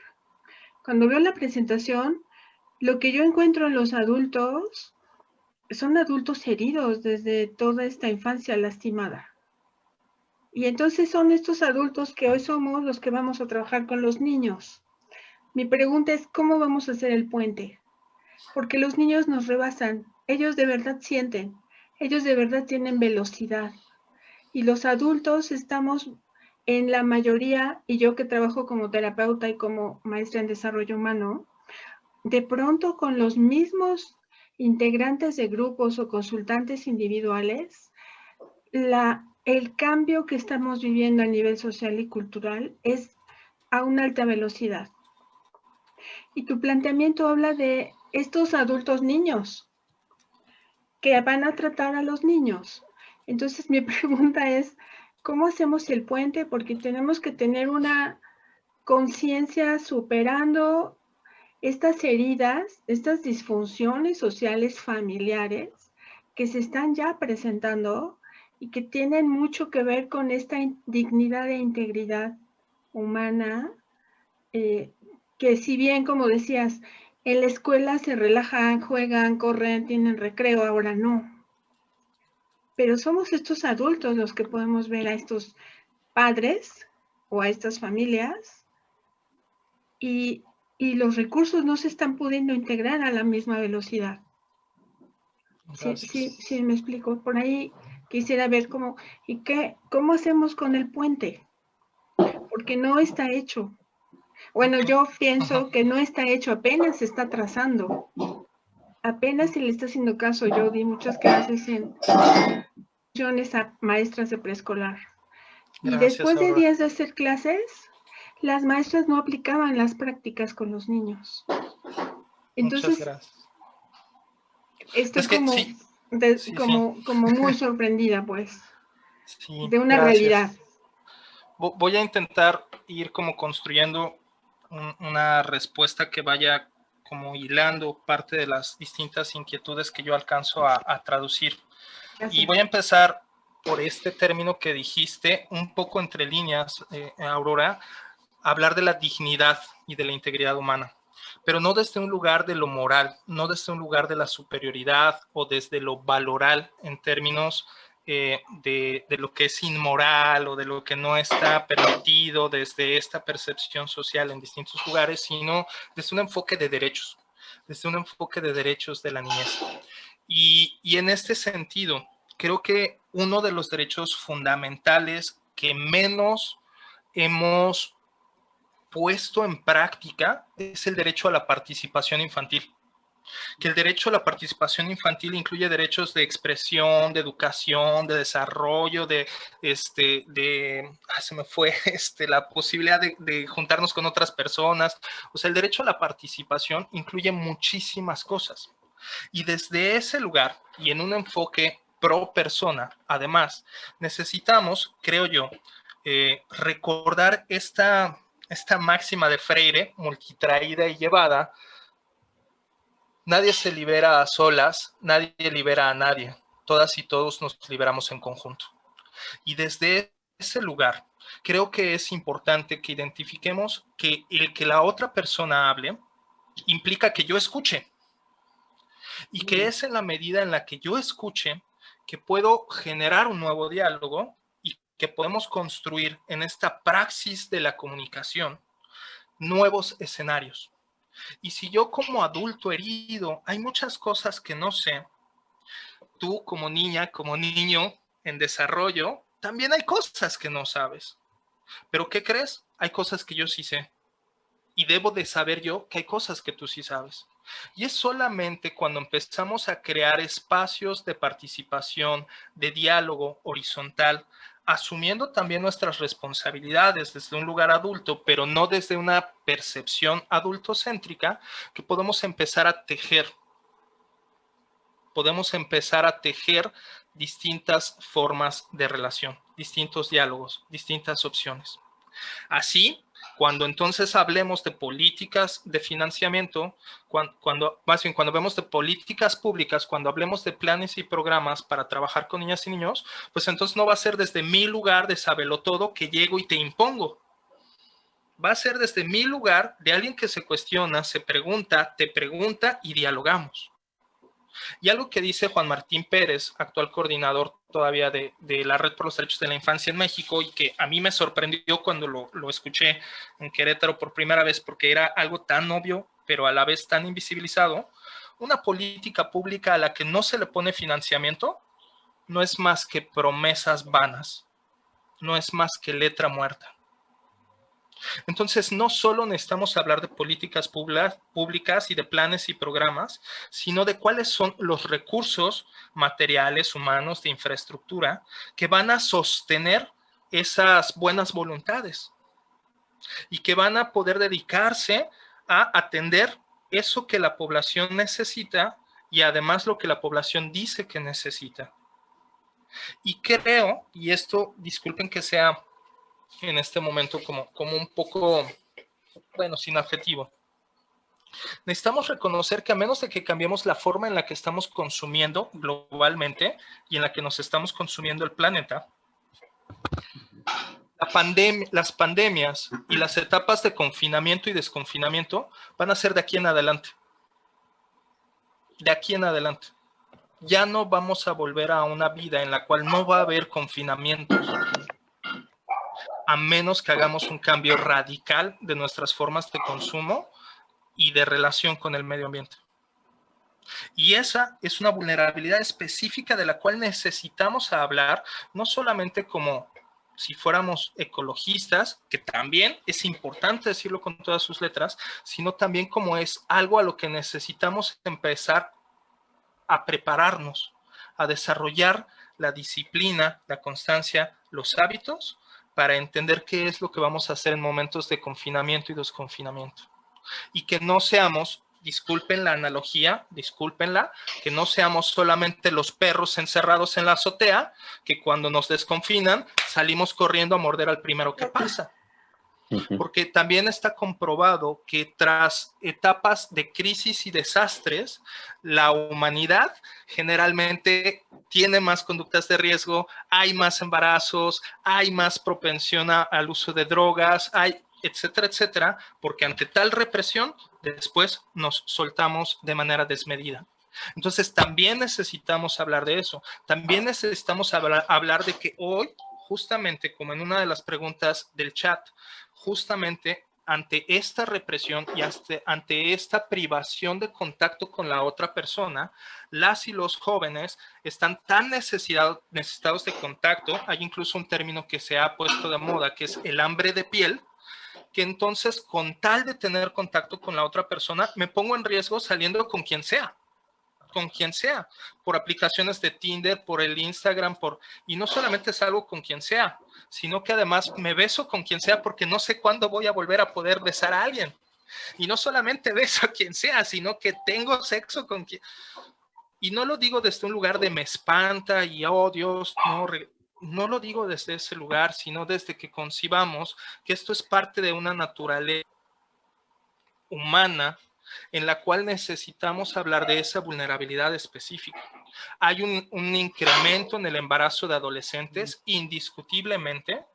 Cuando veo la presentación, lo que yo encuentro en los adultos son adultos heridos desde toda esta infancia lastimada. Y entonces son estos adultos que hoy somos los que vamos a trabajar con los niños. Mi pregunta es, ¿cómo vamos a hacer el puente? Porque los niños nos rebasan, ellos de verdad sienten, ellos de verdad tienen velocidad. Y los adultos estamos en la mayoría, y yo que trabajo como terapeuta y como maestra en desarrollo humano, de pronto con los mismos integrantes de grupos o consultantes individuales, el cambio que estamos viviendo a nivel social y cultural es a una alta velocidad. Y tu planteamiento habla de estos adultos niños que van a tratar a los niños. Entonces mi pregunta es, ¿cómo hacemos el puente? Porque tenemos que tener una conciencia superando estas heridas, estas disfunciones sociales familiares que se están ya presentando y que tienen mucho que ver con esta dignidad e integridad humana, que si bien, como decías, en la escuela se relajan, juegan, corren, tienen recreo, ahora no. Pero somos estos adultos los que podemos ver a estos padres o a estas familias y los recursos no se están pudiendo integrar a la misma velocidad. Sí, me explico. Por ahí quisiera ver cómo hacemos con el puente, porque no está hecho. Bueno, yo pienso que no está hecho, apenas se está trazando. Apenas se le está haciendo caso. Yo di muchas clases en a maestras de preescolar. Y después de días de hacer clases, las maestras no aplicaban las prácticas con los niños. Entonces, estoy como muy sorprendida, pues, de una realidad. Voy a intentar ir como construyendo una respuesta que vaya como hilando parte de las distintas inquietudes que yo alcanzo a traducir. Gracias. Y voy a empezar por este término que dijiste, un poco entre líneas, Aurora, hablar de la dignidad y de la integridad humana, pero no desde un lugar de lo moral, no desde un lugar de la superioridad o desde lo valoral en términos de lo que es inmoral o de lo que no está permitido desde esta percepción social en distintos lugares, sino desde un enfoque de derechos. desde un enfoque de derechos de la niñez. Y en este sentido, creo que uno de los derechos fundamentales que menos hemos puesto en práctica es el derecho a la participación infantil. Que el derecho a la participación infantil incluye derechos de expresión, de educación, de desarrollo, se me fue, la posibilidad de juntarnos con otras personas. O sea, el derecho a la participación incluye muchísimas cosas. Y desde ese lugar y en un enfoque pro persona, además, necesitamos, creo yo, recordar esta máxima de Freire, multitraída y llevada: nadie se libera a solas, nadie libera a nadie. Todas y todos nos liberamos en conjunto. Y desde ese lugar, creo que es importante que identifiquemos que el que la otra persona hable implica que yo escuche. Y que es en la medida en la que yo escuche que puedo generar un nuevo diálogo y que podemos construir en esta praxis de la comunicación nuevos escenarios. Y si yo como adulto herido, hay muchas cosas que no sé, tú como niña, como niño en desarrollo, también hay cosas que no sabes. ¿Pero qué crees? Hay cosas que yo sí sé. Y debo de saber yo que hay cosas que tú sí sabes. Y es solamente cuando empezamos a crear espacios de participación, de diálogo horizontal, asumiendo también nuestras responsabilidades desde un lugar adulto, pero no desde una percepción adultocéntrica, que podemos empezar a tejer. Podemos empezar a tejer distintas formas de relación, distintos diálogos, distintas opciones. Así, cuando entonces hablemos de políticas de financiamiento, cuando vemos de políticas públicas, cuando hablemos de planes y programas para trabajar con niñas y niños, pues entonces no va a ser desde mi lugar de sabelotodo que llego y te impongo. Va a ser desde mi lugar de alguien que se cuestiona, se pregunta, te pregunta y dialogamos. Y algo que dice Juan Martín Pérez, actual coordinador todavía de la Red por los Derechos de la Infancia en México, y que a mí me sorprendió cuando lo escuché en Querétaro por primera vez, porque era algo tan obvio, pero a la vez tan invisibilizado: una política pública a la que no se le pone financiamiento no es más que promesas vanas, no es más que letra muerta. Entonces, no solo necesitamos hablar de políticas públicas y de planes y programas, sino de cuáles son los recursos materiales, humanos, de infraestructura que van a sostener esas buenas voluntades y que van a poder dedicarse a atender eso que la población necesita y además lo que la población dice que necesita. Y creo, y esto, disculpen que sea en este momento como un poco, bueno, sin adjetivo, necesitamos reconocer que a menos de que cambiemos la forma en la que estamos consumiendo globalmente y en la que nos estamos consumiendo el planeta, las pandemias y las etapas de confinamiento y desconfinamiento van a ser de aquí en adelante. De aquí en adelante. Ya no vamos a volver a una vida en la cual no va a haber confinamientos, a menos que hagamos un cambio radical de nuestras formas de consumo y de relación con el medio ambiente. Y esa es una vulnerabilidad específica de la cual necesitamos hablar, no solamente como si fuéramos ecologistas, que también es importante decirlo con todas sus letras, sino también como es algo a lo que necesitamos empezar a prepararnos, a desarrollar la disciplina, la constancia, los hábitos, para entender qué es lo que vamos a hacer en momentos de confinamiento y desconfinamiento. Y que no seamos, disculpen la analogía, discúlpenla, que no seamos solamente los perros encerrados en la azotea, que cuando nos desconfinan salimos corriendo a morder al primero que pasa. Porque también está comprobado que tras etapas de crisis y desastres, la humanidad generalmente tiene más conductas de riesgo, hay más embarazos, hay más propensión al uso de drogas, hay etcétera, etcétera, porque ante tal represión, después nos soltamos de manera desmedida. Entonces, también necesitamos hablar de eso. También necesitamos hablar de que hoy, justamente como en una de las preguntas del chat, justamente ante esta represión y ante esta privación de contacto con la otra persona, las y los jóvenes están tan necesitados de contacto, hay incluso un término que se ha puesto de moda, que es el hambre de piel, que entonces con tal de tener contacto con la otra persona, me pongo en riesgo saliendo con quien sea, por aplicaciones de Tinder, por el Instagram, y no solamente salgo con quien sea, sino que además me beso con quien sea porque no sé cuándo voy a volver a poder besar a alguien. Y no solamente beso a quien sea, sino que tengo sexo con quien... Y no lo digo desde un lugar de me espanta y oh Dios, no lo digo desde ese lugar, sino desde que concibamos que esto es parte de una naturaleza humana en la cual necesitamos hablar de esa vulnerabilidad específica. Hay un incremento en el embarazo de adolescentes, indiscutiblemente.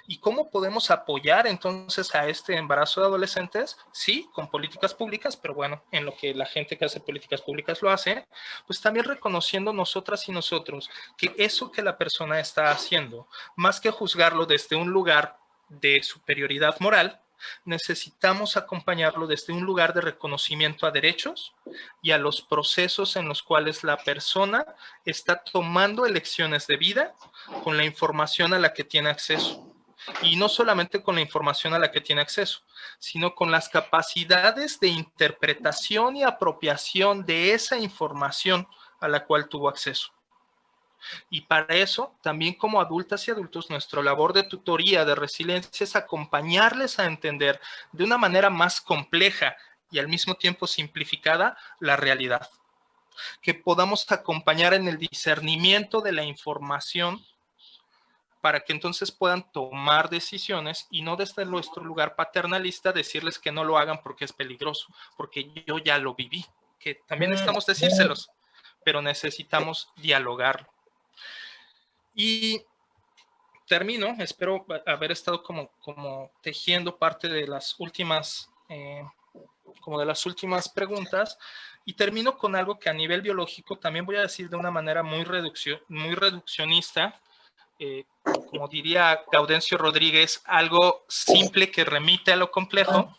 ¿Y cómo podemos apoyar entonces a este embarazo de adolescentes? Sí, con políticas públicas, pero bueno, en lo que la gente que hace políticas públicas lo hace, pues también reconociendo nosotras y nosotros que eso que la persona está haciendo, más que juzgarlo desde un lugar de superioridad moral, necesitamos acompañarlo desde un lugar de reconocimiento a derechos y a los procesos en los cuales la persona está tomando elecciones de vida con la información a la que tiene acceso. Y no solamente con la información a la que tiene acceso, sino con las capacidades de interpretación y apropiación de esa información a la cual tuvo acceso. Y para eso, también como adultas y adultos, nuestra labor de tutoría, de resiliencia, es acompañarles a entender de una manera más compleja y al mismo tiempo simplificada la realidad. Que podamos acompañar en el discernimiento de la información para que entonces puedan tomar decisiones y no desde nuestro lugar paternalista decirles que no lo hagan porque es peligroso, porque yo ya lo viví, que también necesitamos decírselos, pero necesitamos dialogarlo. Y termino, espero haber estado como tejiendo parte de las últimas, preguntas, y termino con algo que a nivel biológico también voy a decir de una manera muy reduccionista, como diría Gaudencio Rodríguez, algo simple que remite a lo complejo.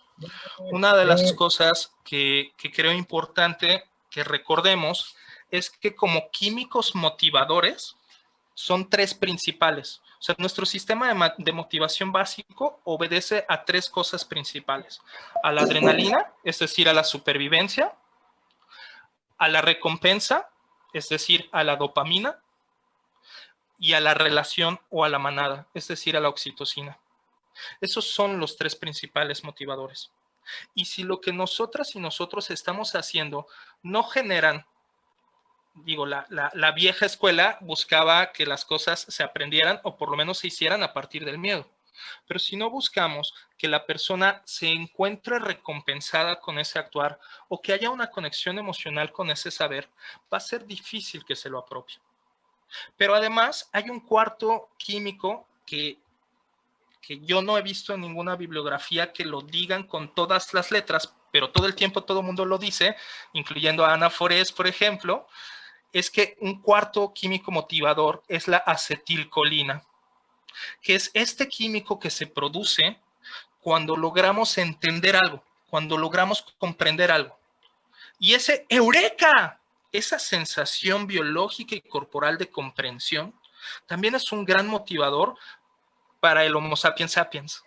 Una de las cosas que creo importante que recordemos es que como químicos motivadores son tres principales. O sea, nuestro sistema de motivación básico obedece a tres cosas principales. A la adrenalina, es decir, a la supervivencia, a la recompensa, es decir, a la dopamina, y a la relación o a la manada, es decir, a la oxitocina. Esos son los tres principales motivadores. Y si lo que nosotras y nosotros estamos haciendo no generan, digo, la vieja escuela buscaba que las cosas se aprendieran o por lo menos se hicieran a partir del miedo. Pero si no buscamos que la persona se encuentre recompensada con ese actuar o que haya una conexión emocional con ese saber, va a ser difícil que se lo apropie. Pero además hay un cuarto químico que yo no he visto en ninguna bibliografía que lo digan con todas las letras, pero todo el tiempo todo el mundo lo dice, incluyendo a Ana Forés, por ejemplo, es que un cuarto químico motivador es la acetilcolina, que es este químico que se produce cuando logramos entender algo, cuando logramos comprender algo. Y ese ¡eureka! Esa sensación biológica y corporal de comprensión también es un gran motivador para el Homo sapiens sapiens.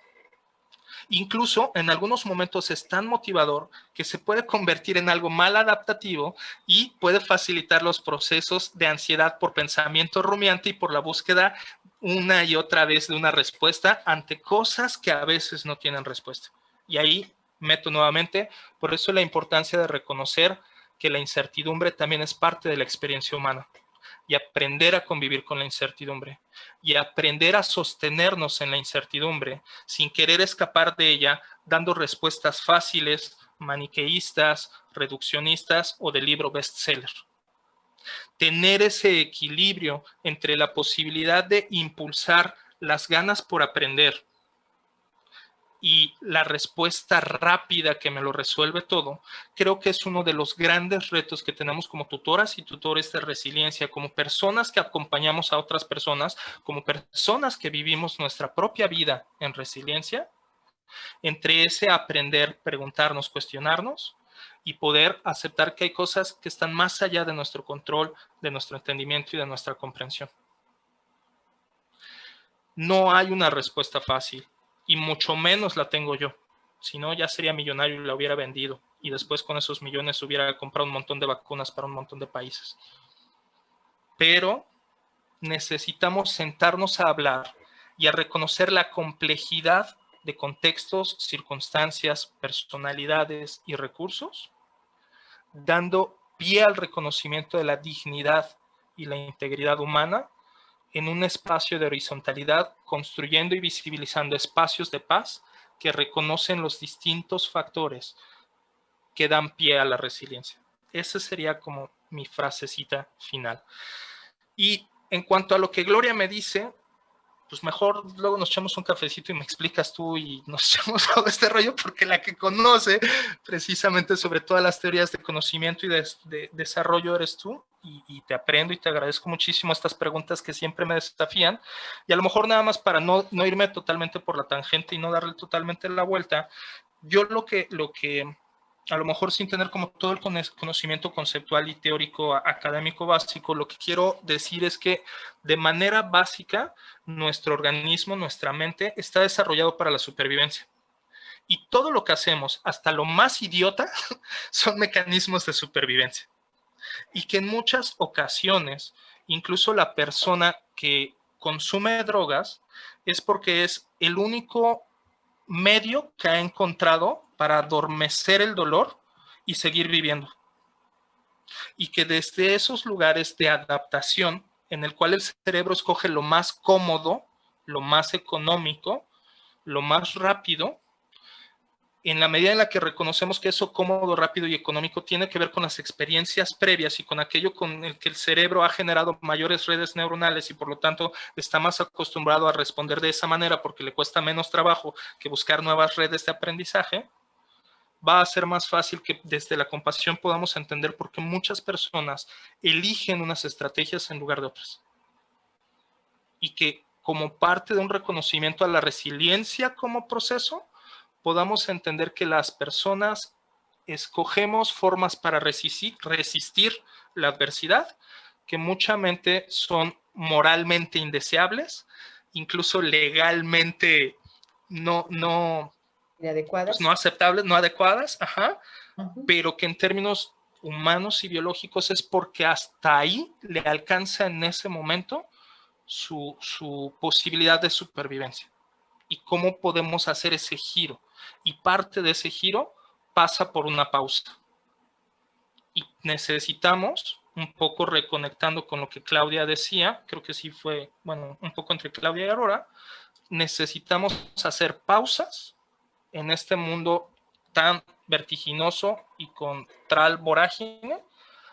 Incluso en algunos momentos es tan motivador que se puede convertir en algo mal adaptativo y puede facilitar los procesos de ansiedad por pensamiento rumiante y por la búsqueda una y otra vez de una respuesta ante cosas que a veces no tienen respuesta. Y ahí meto nuevamente, por eso la importancia de reconocer que la incertidumbre también es parte de la experiencia humana y aprender a convivir con la incertidumbre y aprender a sostenernos en la incertidumbre sin querer escapar de ella dando respuestas fáciles, maniqueístas, reduccionistas o de libro bestseller. Tener ese equilibrio entre la posibilidad de impulsar las ganas por aprender y la respuesta rápida que me lo resuelve todo, creo que es uno de los grandes retos que tenemos como tutoras y tutores de resiliencia, como personas que acompañamos a otras personas, como personas que vivimos nuestra propia vida en resiliencia, entre ese aprender, preguntarnos, cuestionarnos y poder aceptar que hay cosas que están más allá de nuestro control, de nuestro entendimiento y de nuestra comprensión. No hay una respuesta fácil y mucho menos la tengo yo. Si no, ya sería millonario y la hubiera vendido y después con esos millones hubiera comprado un montón de vacunas para un montón de países. Pero necesitamos sentarnos a hablar y a reconocer la complejidad de contextos, circunstancias, personalidades y recursos, dando pie al reconocimiento de la dignidad y la integridad humana en un espacio de horizontalidad, construyendo y visibilizando espacios de paz que reconocen los distintos factores que dan pie a la resiliencia. Esa sería como mi frasecita final. Y en cuanto a lo que Gloria me dice, pues mejor luego nos echamos un cafecito y me explicas tú y nos echamos todo este rollo, porque la que conoce precisamente sobre todas las teorías de conocimiento y de desarrollo eres tú, y te aprendo y te agradezco muchísimo estas preguntas que siempre me desafían, y a lo mejor nada más para no irme totalmente por la tangente y no darle totalmente la vuelta, yo lo que a lo mejor sin tener como todo el conocimiento conceptual y teórico académico básico, lo que quiero decir es que de manera básica nuestro organismo, nuestra mente está desarrollado para la supervivencia. Y todo lo que hacemos, hasta lo más idiota, son mecanismos de supervivencia. Y que en muchas ocasiones, incluso la persona que consume drogas es porque es el único medio que ha encontrado para adormecer el dolor y seguir viviendo. Y que desde esos lugares de adaptación, en el cual el cerebro escoge lo más cómodo, lo más económico, lo más rápido, en la medida en la que reconocemos que eso cómodo, rápido y económico tiene que ver con las experiencias previas y con aquello con el que el cerebro ha generado mayores redes neuronales y por lo tanto está más acostumbrado a responder de esa manera porque le cuesta menos trabajo que buscar nuevas redes de aprendizaje, va a ser más fácil que desde la compasión podamos entender por qué muchas personas eligen unas estrategias en lugar de otras. Y que como parte de un reconocimiento a la resiliencia como proceso, podamos entender que las personas escogemos formas para resistir la adversidad que muchamente son moralmente indeseables, incluso legalmente no aceptables, no adecuadas, pero que en términos humanos y biológicos es porque hasta ahí le alcanza en ese momento su posibilidad de supervivencia. Y cómo podemos hacer ese giro. Y parte de ese giro pasa por una pausa. Y necesitamos, un poco reconectando con lo que Claudia decía, creo que sí fue, bueno, un poco entre Claudia y Aurora, necesitamos hacer pausas en este mundo tan vertiginoso y con tal vorágine,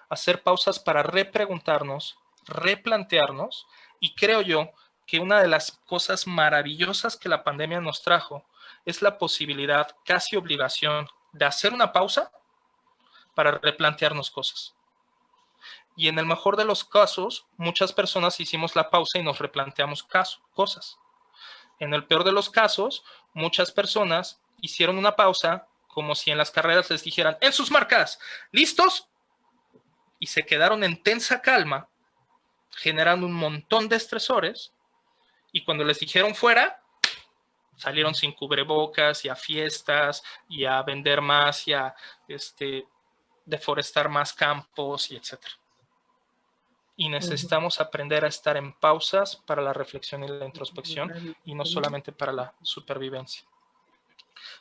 hacer pausas para repreguntarnos, replantearnos, y creo yo que una de las cosas maravillosas que la pandemia nos trajo es la posibilidad, casi obligación, de hacer una pausa para replantearnos cosas. Y en el mejor de los casos, muchas personas hicimos la pausa y nos replanteamos cosas. En el peor de los casos, muchas personas hicieron una pausa como si en las carreras les dijeran, en sus marcas, ¿listos? Y se quedaron en tensa calma, generando un montón de estresores, y cuando les dijeron fuera, salieron sin cubrebocas y a fiestas y a vender más y a deforestar más campos y etcétera. Y necesitamos aprender a estar en pausas para la reflexión y la introspección y no solamente para la supervivencia.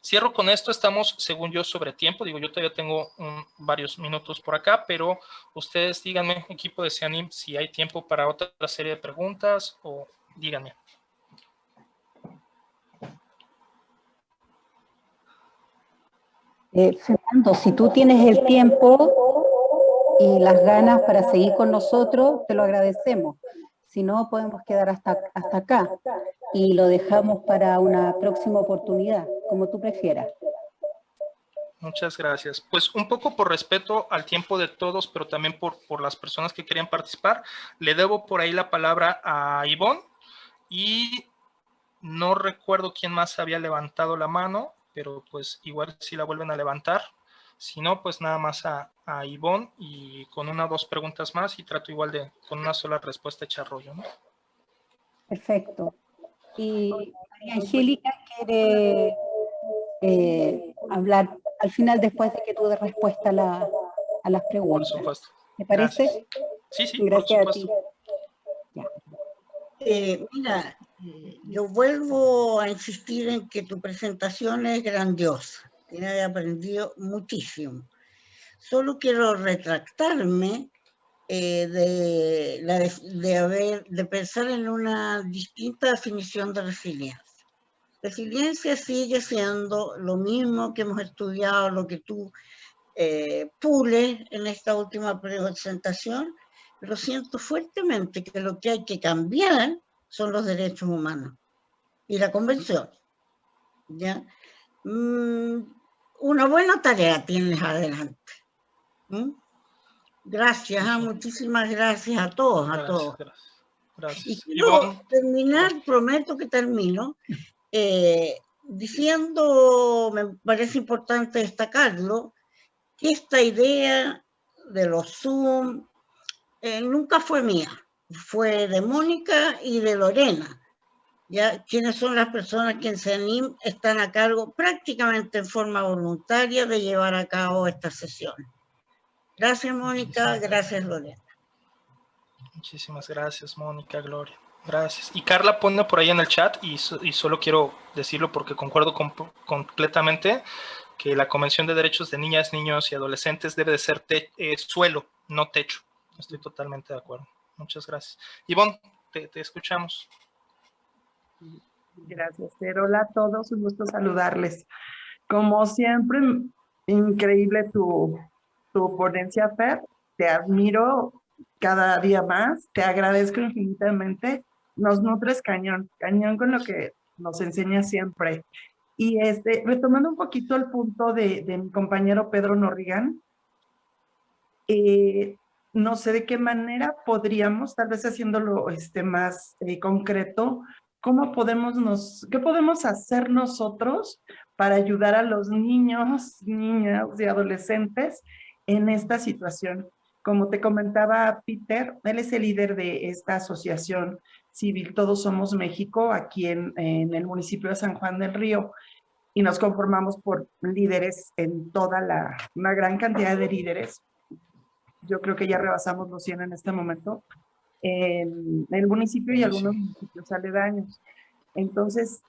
Cierro con esto, estamos, según yo, sobre tiempo. Digo, yo todavía tengo varios minutos por acá, pero ustedes díganme, equipo de CEANIM, si hay tiempo para otra serie de preguntas o díganme. Fernando, si tú tienes el tiempo y las ganas para seguir con nosotros, te lo agradecemos. Si no, podemos quedar hasta acá y lo dejamos para una próxima oportunidad, como tú prefieras. Muchas gracias. Pues un poco por respeto al tiempo de todos, pero también por las personas que querían participar, le debo por ahí la palabra a Ivonne y No recuerdo quién más había levantado la mano, pero pues igual si la vuelven a levantar. Si no, pues nada más a Ivonne y con una o dos preguntas más y trato igual de con una sola respuesta echar rollo, ¿no? Perfecto. Y María Angélica quiere hablar al final después de que tú des respuesta a las Por preguntas. supuesto. ¿Te parece? Gracias. Sí, sí, Gracias por a ti. supuesto. Ya. Mira, yo vuelvo a insistir en que tu presentación es grandiosa. He aprendido muchísimo. Solo quiero retractarme de pensar en una distinta definición de resiliencia. Resiliencia sigue siendo lo mismo que hemos estudiado, lo que tú pules en esta última presentación, pero siento fuertemente que lo que hay que cambiar son los derechos humanos y la convención. ¿Ya? Una buena tarea tienes adelante. Gracias, muchísimas gracias a todos, a todos. Gracias. Y quiero terminar, prometo que termino, diciendo, me parece importante destacarlo, que esta idea de los Zoom nunca fue mía, fue de Mónica y de Lorena, ¿ya? Quienes son las personas que en CENIM están a cargo prácticamente en forma voluntaria de llevar a cabo esta sesión. Gracias, Mónica, gracias, Lorena. Muchísimas gracias, Mónica, Gloria. Gracias. Y Carla pone por ahí en el chat, y solo quiero decirlo porque concuerdo completamente, que la Convención de Derechos de Niñas, Niños y Adolescentes debe de ser suelo, no techo. Estoy totalmente de acuerdo. Muchas gracias. Ivonne, te escuchamos. Gracias, Fer. Hola a todos, un gusto saludarles. Como siempre, increíble tu ponencia, Fer. Te admiro cada día más, te agradezco infinitamente. Nos nutres cañón con lo que nos enseñas siempre. Y retomando un poquito el punto de mi compañero Pedro Norrigan, no sé de qué manera podríamos, tal vez haciéndolo más concreto, ¿qué podemos hacer nosotros para ayudar a los niños, niñas y adolescentes en esta situación? Como te comentaba Peter, él es el líder de esta asociación civil Todos Somos México, aquí en el municipio de San Juan del Río, y nos conformamos por líderes en una gran cantidad de líderes. Yo creo que ya rebasamos los 100 en este momento, en el municipio y algunos municipios aledaños. Entonces,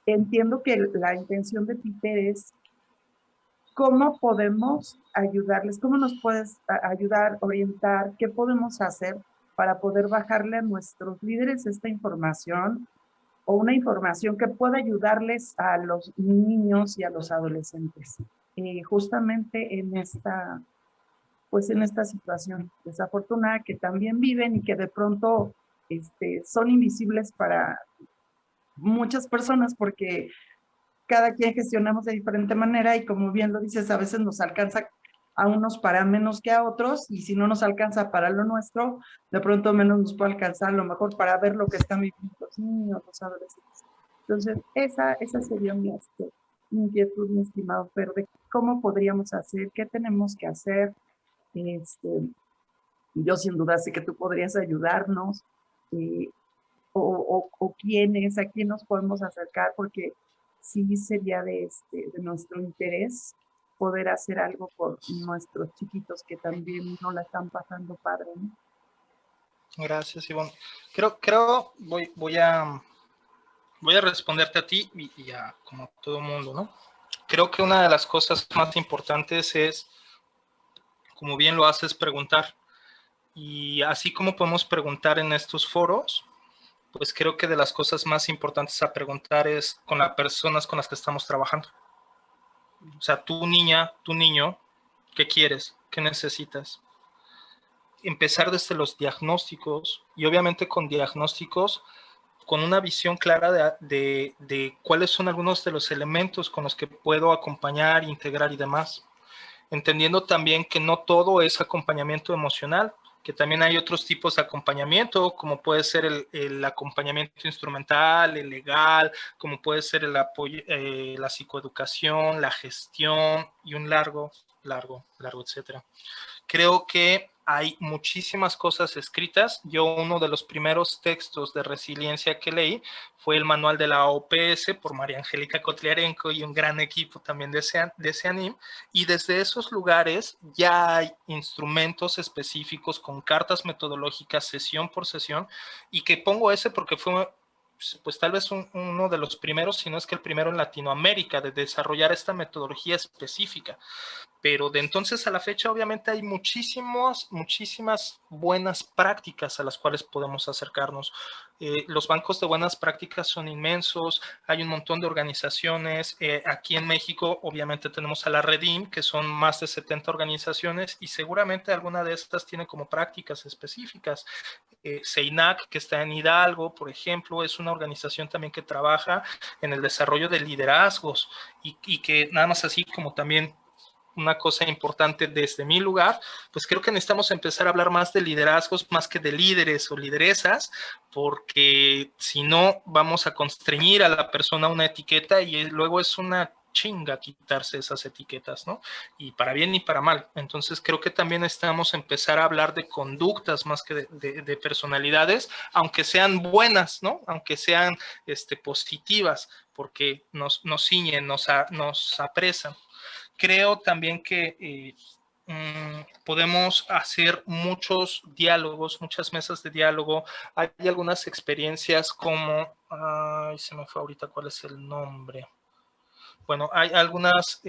entiendo que la intención de Peter es cómo podemos ayudarles, cómo nos puedes ayudar, orientar, qué podemos hacer para poder bajarle a nuestros líderes esta información o una información que pueda ayudarles a los niños y a los adolescentes. Justamente en esta situación desafortunada que también viven y que de pronto son invisibles para muchas personas porque cada quien gestionamos de diferente manera y como bien lo dices, a veces nos alcanza a unos para menos que a otros y si no nos alcanza para lo nuestro, de pronto menos nos puede alcanzar a lo mejor para ver lo que están viviendo los niños, los adolescentes. Entonces, esa sería mi inquietud, mi estimado Fer, de cómo podríamos hacer, qué tenemos que hacer. Yo sin duda sé que tú podrías ayudarnos o quiénes, a quién nos podemos acercar, porque sí sería de nuestro interés poder hacer algo por nuestros chiquitos que también no la están pasando padre, ¿no? Gracias, Ivonne. Creo voy a responderte a ti y a como todo el mundo, ¿no? Creo que una de las cosas más importantes es, como bien lo haces, preguntar. Y así como podemos preguntar en estos foros, pues creo que de las cosas más importantes a preguntar es con las personas con las que estamos trabajando. O sea, tu niña, tu niño, ¿qué quieres? ¿Qué necesitas? Empezar desde los diagnósticos y obviamente con diagnósticos con una visión clara de cuáles son algunos de los elementos con los que puedo acompañar, integrar y demás. Entendiendo también que no todo es acompañamiento emocional. que también hay otros tipos de acompañamiento, como puede ser el acompañamiento instrumental, el legal, como puede ser el apoyo, la psicoeducación, la gestión y un largo, etcétera. Creo que hay muchísimas cosas escritas. Yo uno de los primeros textos de resiliencia que leí fue el manual de la OPS por María Angélica Kotliarenko y un gran equipo también de CEANIM. Y desde esos lugares ya hay instrumentos específicos con cartas metodológicas sesión por sesión, y que pongo ese porque fue pues tal vez uno de los primeros, si no es que el primero en Latinoamérica, de desarrollar esta metodología específica. Pero de entonces a la fecha obviamente hay muchísimas buenas prácticas a las cuales podemos acercarnos. Los bancos de buenas prácticas son inmensos, hay un montón de organizaciones. Aquí en México obviamente tenemos a la Redim, que son más de 70 organizaciones, y seguramente alguna de estas tiene como prácticas específicas. CEINAC, que está en Hidalgo, por ejemplo, es una organización también que trabaja en el desarrollo de liderazgos, y que nada más así como también una cosa importante desde mi lugar, pues creo que necesitamos empezar a hablar más de liderazgos, más que de líderes o lideresas, porque si no vamos a constreñir a la persona a una etiqueta, y luego es una chinga quitarse esas etiquetas, ¿no? Y para bien y para mal. Entonces creo que también necesitamos empezar a hablar de conductas más que de personalidades, aunque sean buenas, ¿no? Aunque sean positivas, porque nos ciñen, nos apresan. Creo también que podemos hacer muchos diálogos, muchas mesas de diálogo. Hay algunas experiencias como, se me fue ahorita cuál es el nombre. Bueno, hay algunos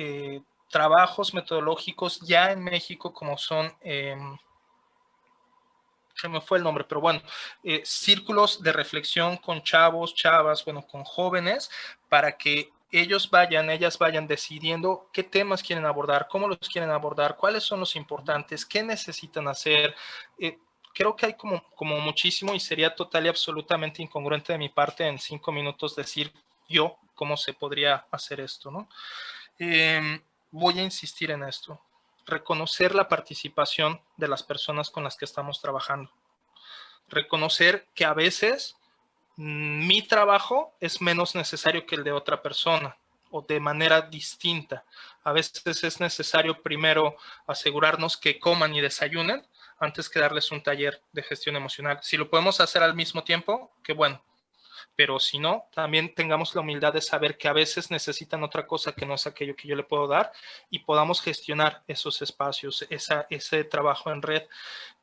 trabajos metodológicos ya en México, como son, se me fue el nombre, pero bueno, círculos de reflexión con chavos, chavas, bueno, con jóvenes, para que ellas vayan decidiendo qué temas quieren abordar, cómo los quieren abordar, cuáles son los importantes, qué necesitan hacer. Creo que hay como muchísimo, y sería total y absolutamente incongruente de mi parte en 5 minutos decir yo cómo se podría hacer esto, ¿no? Voy a insistir en esto. Reconocer la participación de las personas con las que estamos trabajando. Reconocer que a veces mi trabajo es menos necesario que el de otra persona, o de manera distinta. A veces es necesario primero asegurarnos que coman y desayunen antes que darles un taller de gestión emocional. Si lo podemos hacer al mismo tiempo, qué bueno. Pero si no, también tengamos la humildad de saber que a veces necesitan otra cosa que no es aquello que yo le puedo dar, y podamos gestionar esos espacios, ese trabajo en red.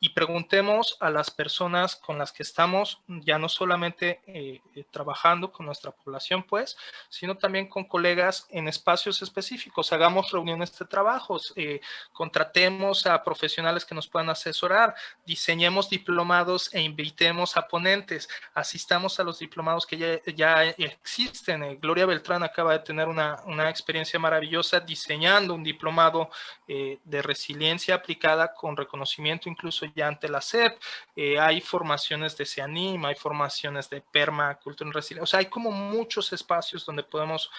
Y preguntemos a las personas con las que estamos, ya no solamente trabajando con nuestra población, pues, sino también con colegas en espacios específicos. Hagamos reuniones de trabajos, contratemos a profesionales que nos puedan asesorar, diseñemos diplomados e invitemos a ponentes, asistamos a los diplomados que ya existen. Gloria Beltrán acaba de tener una experiencia maravillosa diseñando un diplomado de resiliencia aplicada con reconocimiento incluso ya ante la SEP. Hay formaciones de CEANIM, hay formaciones de PERMA, Cultura en Resiliencia. O sea, hay como muchos espacios donde podemos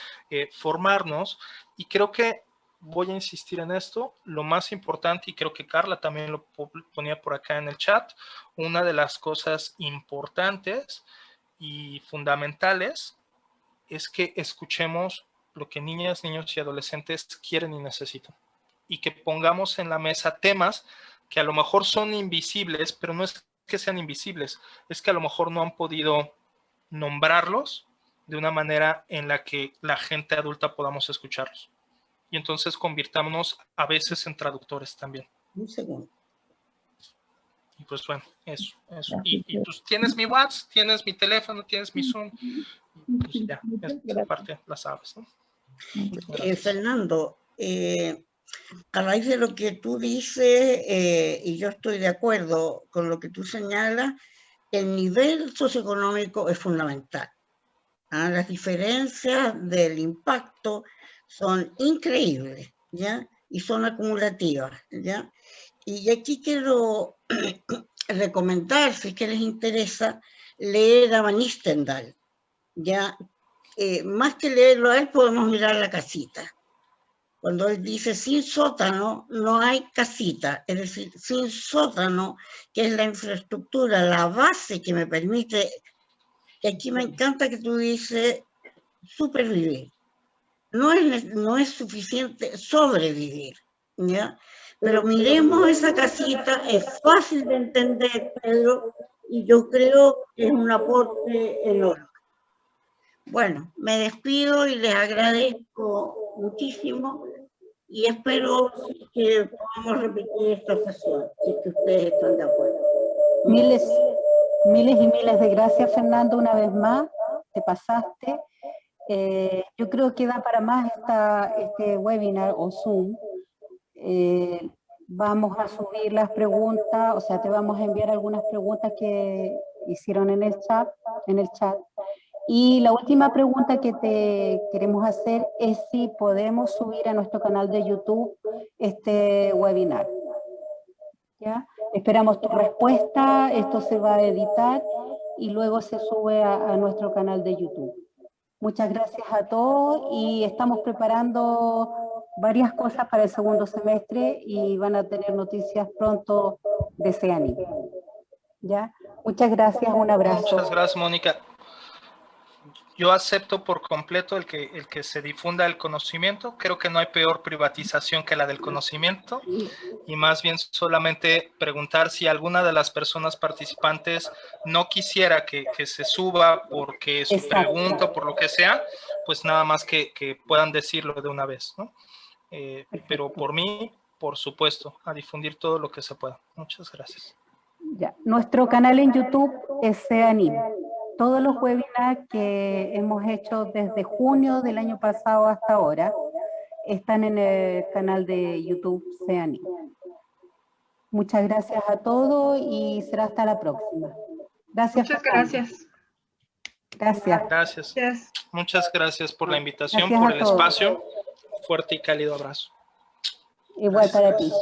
formarnos, y creo que voy a insistir en esto, lo más importante, y creo que Carla también lo ponía por acá en el chat, una de las cosas importantes y fundamentales es que escuchemos lo que niñas, niños y adolescentes quieren y necesitan, y que pongamos en la mesa temas que a lo mejor son invisibles, pero no es que sean invisibles, es que a lo mejor no han podido nombrarlos de una manera en la que la gente adulta podamos escucharlos. Y entonces convirtámonos a veces en traductores también. Un segundo. Y pues bueno, eso. Y pues tienes mi WhatsApp, tienes mi teléfono, tienes mi Zoom. Y pues ya, esa parte la sabes, ¿no? Fernando, a raíz de lo que tú dices, y yo estoy de acuerdo con lo que tú señalas, el nivel socioeconómico es fundamental. Las diferencias del impacto son increíbles, ¿ya? Y son acumulativas, ¿ya? Y aquí quiero recomendar, si es que les interesa, leer a Van Nistendal, ¿ya? Más que leerlo a él, podemos mirar la casita. Cuando él dice sin sótano no hay casita, es decir, sin sótano, que es la infraestructura, la base que me permite, que aquí me encanta que tú dices supervivir. No es suficiente sobrevivir, ¿ya? Pero miremos esa casita, es fácil de entender, Pedro, y yo creo que es un aporte enorme. Bueno, me despido y les agradezco muchísimo y espero que podamos repetir esta sesión, si es que ustedes están de acuerdo. Miles y miles de gracias, Fernando, una vez más, te pasaste. Yo creo que da para más este webinar o Zoom. Vamos a subir las preguntas, o sea, te vamos a enviar algunas preguntas que hicieron en el chat. Y la última pregunta que te queremos hacer es si podemos subir a nuestro canal de YouTube este webinar. ¿Ya? Esperamos tu respuesta, esto se va a editar y luego se sube a nuestro canal de YouTube. Muchas gracias a todos y estamos preparando varias cosas para el segundo semestre y van a tener noticias pronto de CEANI. ¿Ya? Muchas gracias, un abrazo. Muchas gracias, Mónica. Yo acepto por completo el que se difunda el conocimiento. Creo que no hay peor privatización que la del conocimiento. Y más bien solamente preguntar si alguna de las personas participantes no quisiera que se suba porque su pregunta, por lo que sea, pues nada más que puedan decirlo de una vez, ¿no? Pero por mí, por supuesto, a difundir todo lo que se pueda. Muchas gracias. Ya. Nuestro canal en YouTube es CEANI. Todos los webinars que hemos hecho desde junio del año pasado hasta ahora están en el canal de YouTube CEANI. Muchas gracias a todos y será hasta la próxima. Gracias. Muchas gracias. Gracias. Muchas gracias por la invitación, Gracias por el todos. espacio. Fuerte y cálido abrazo. Igual para ti.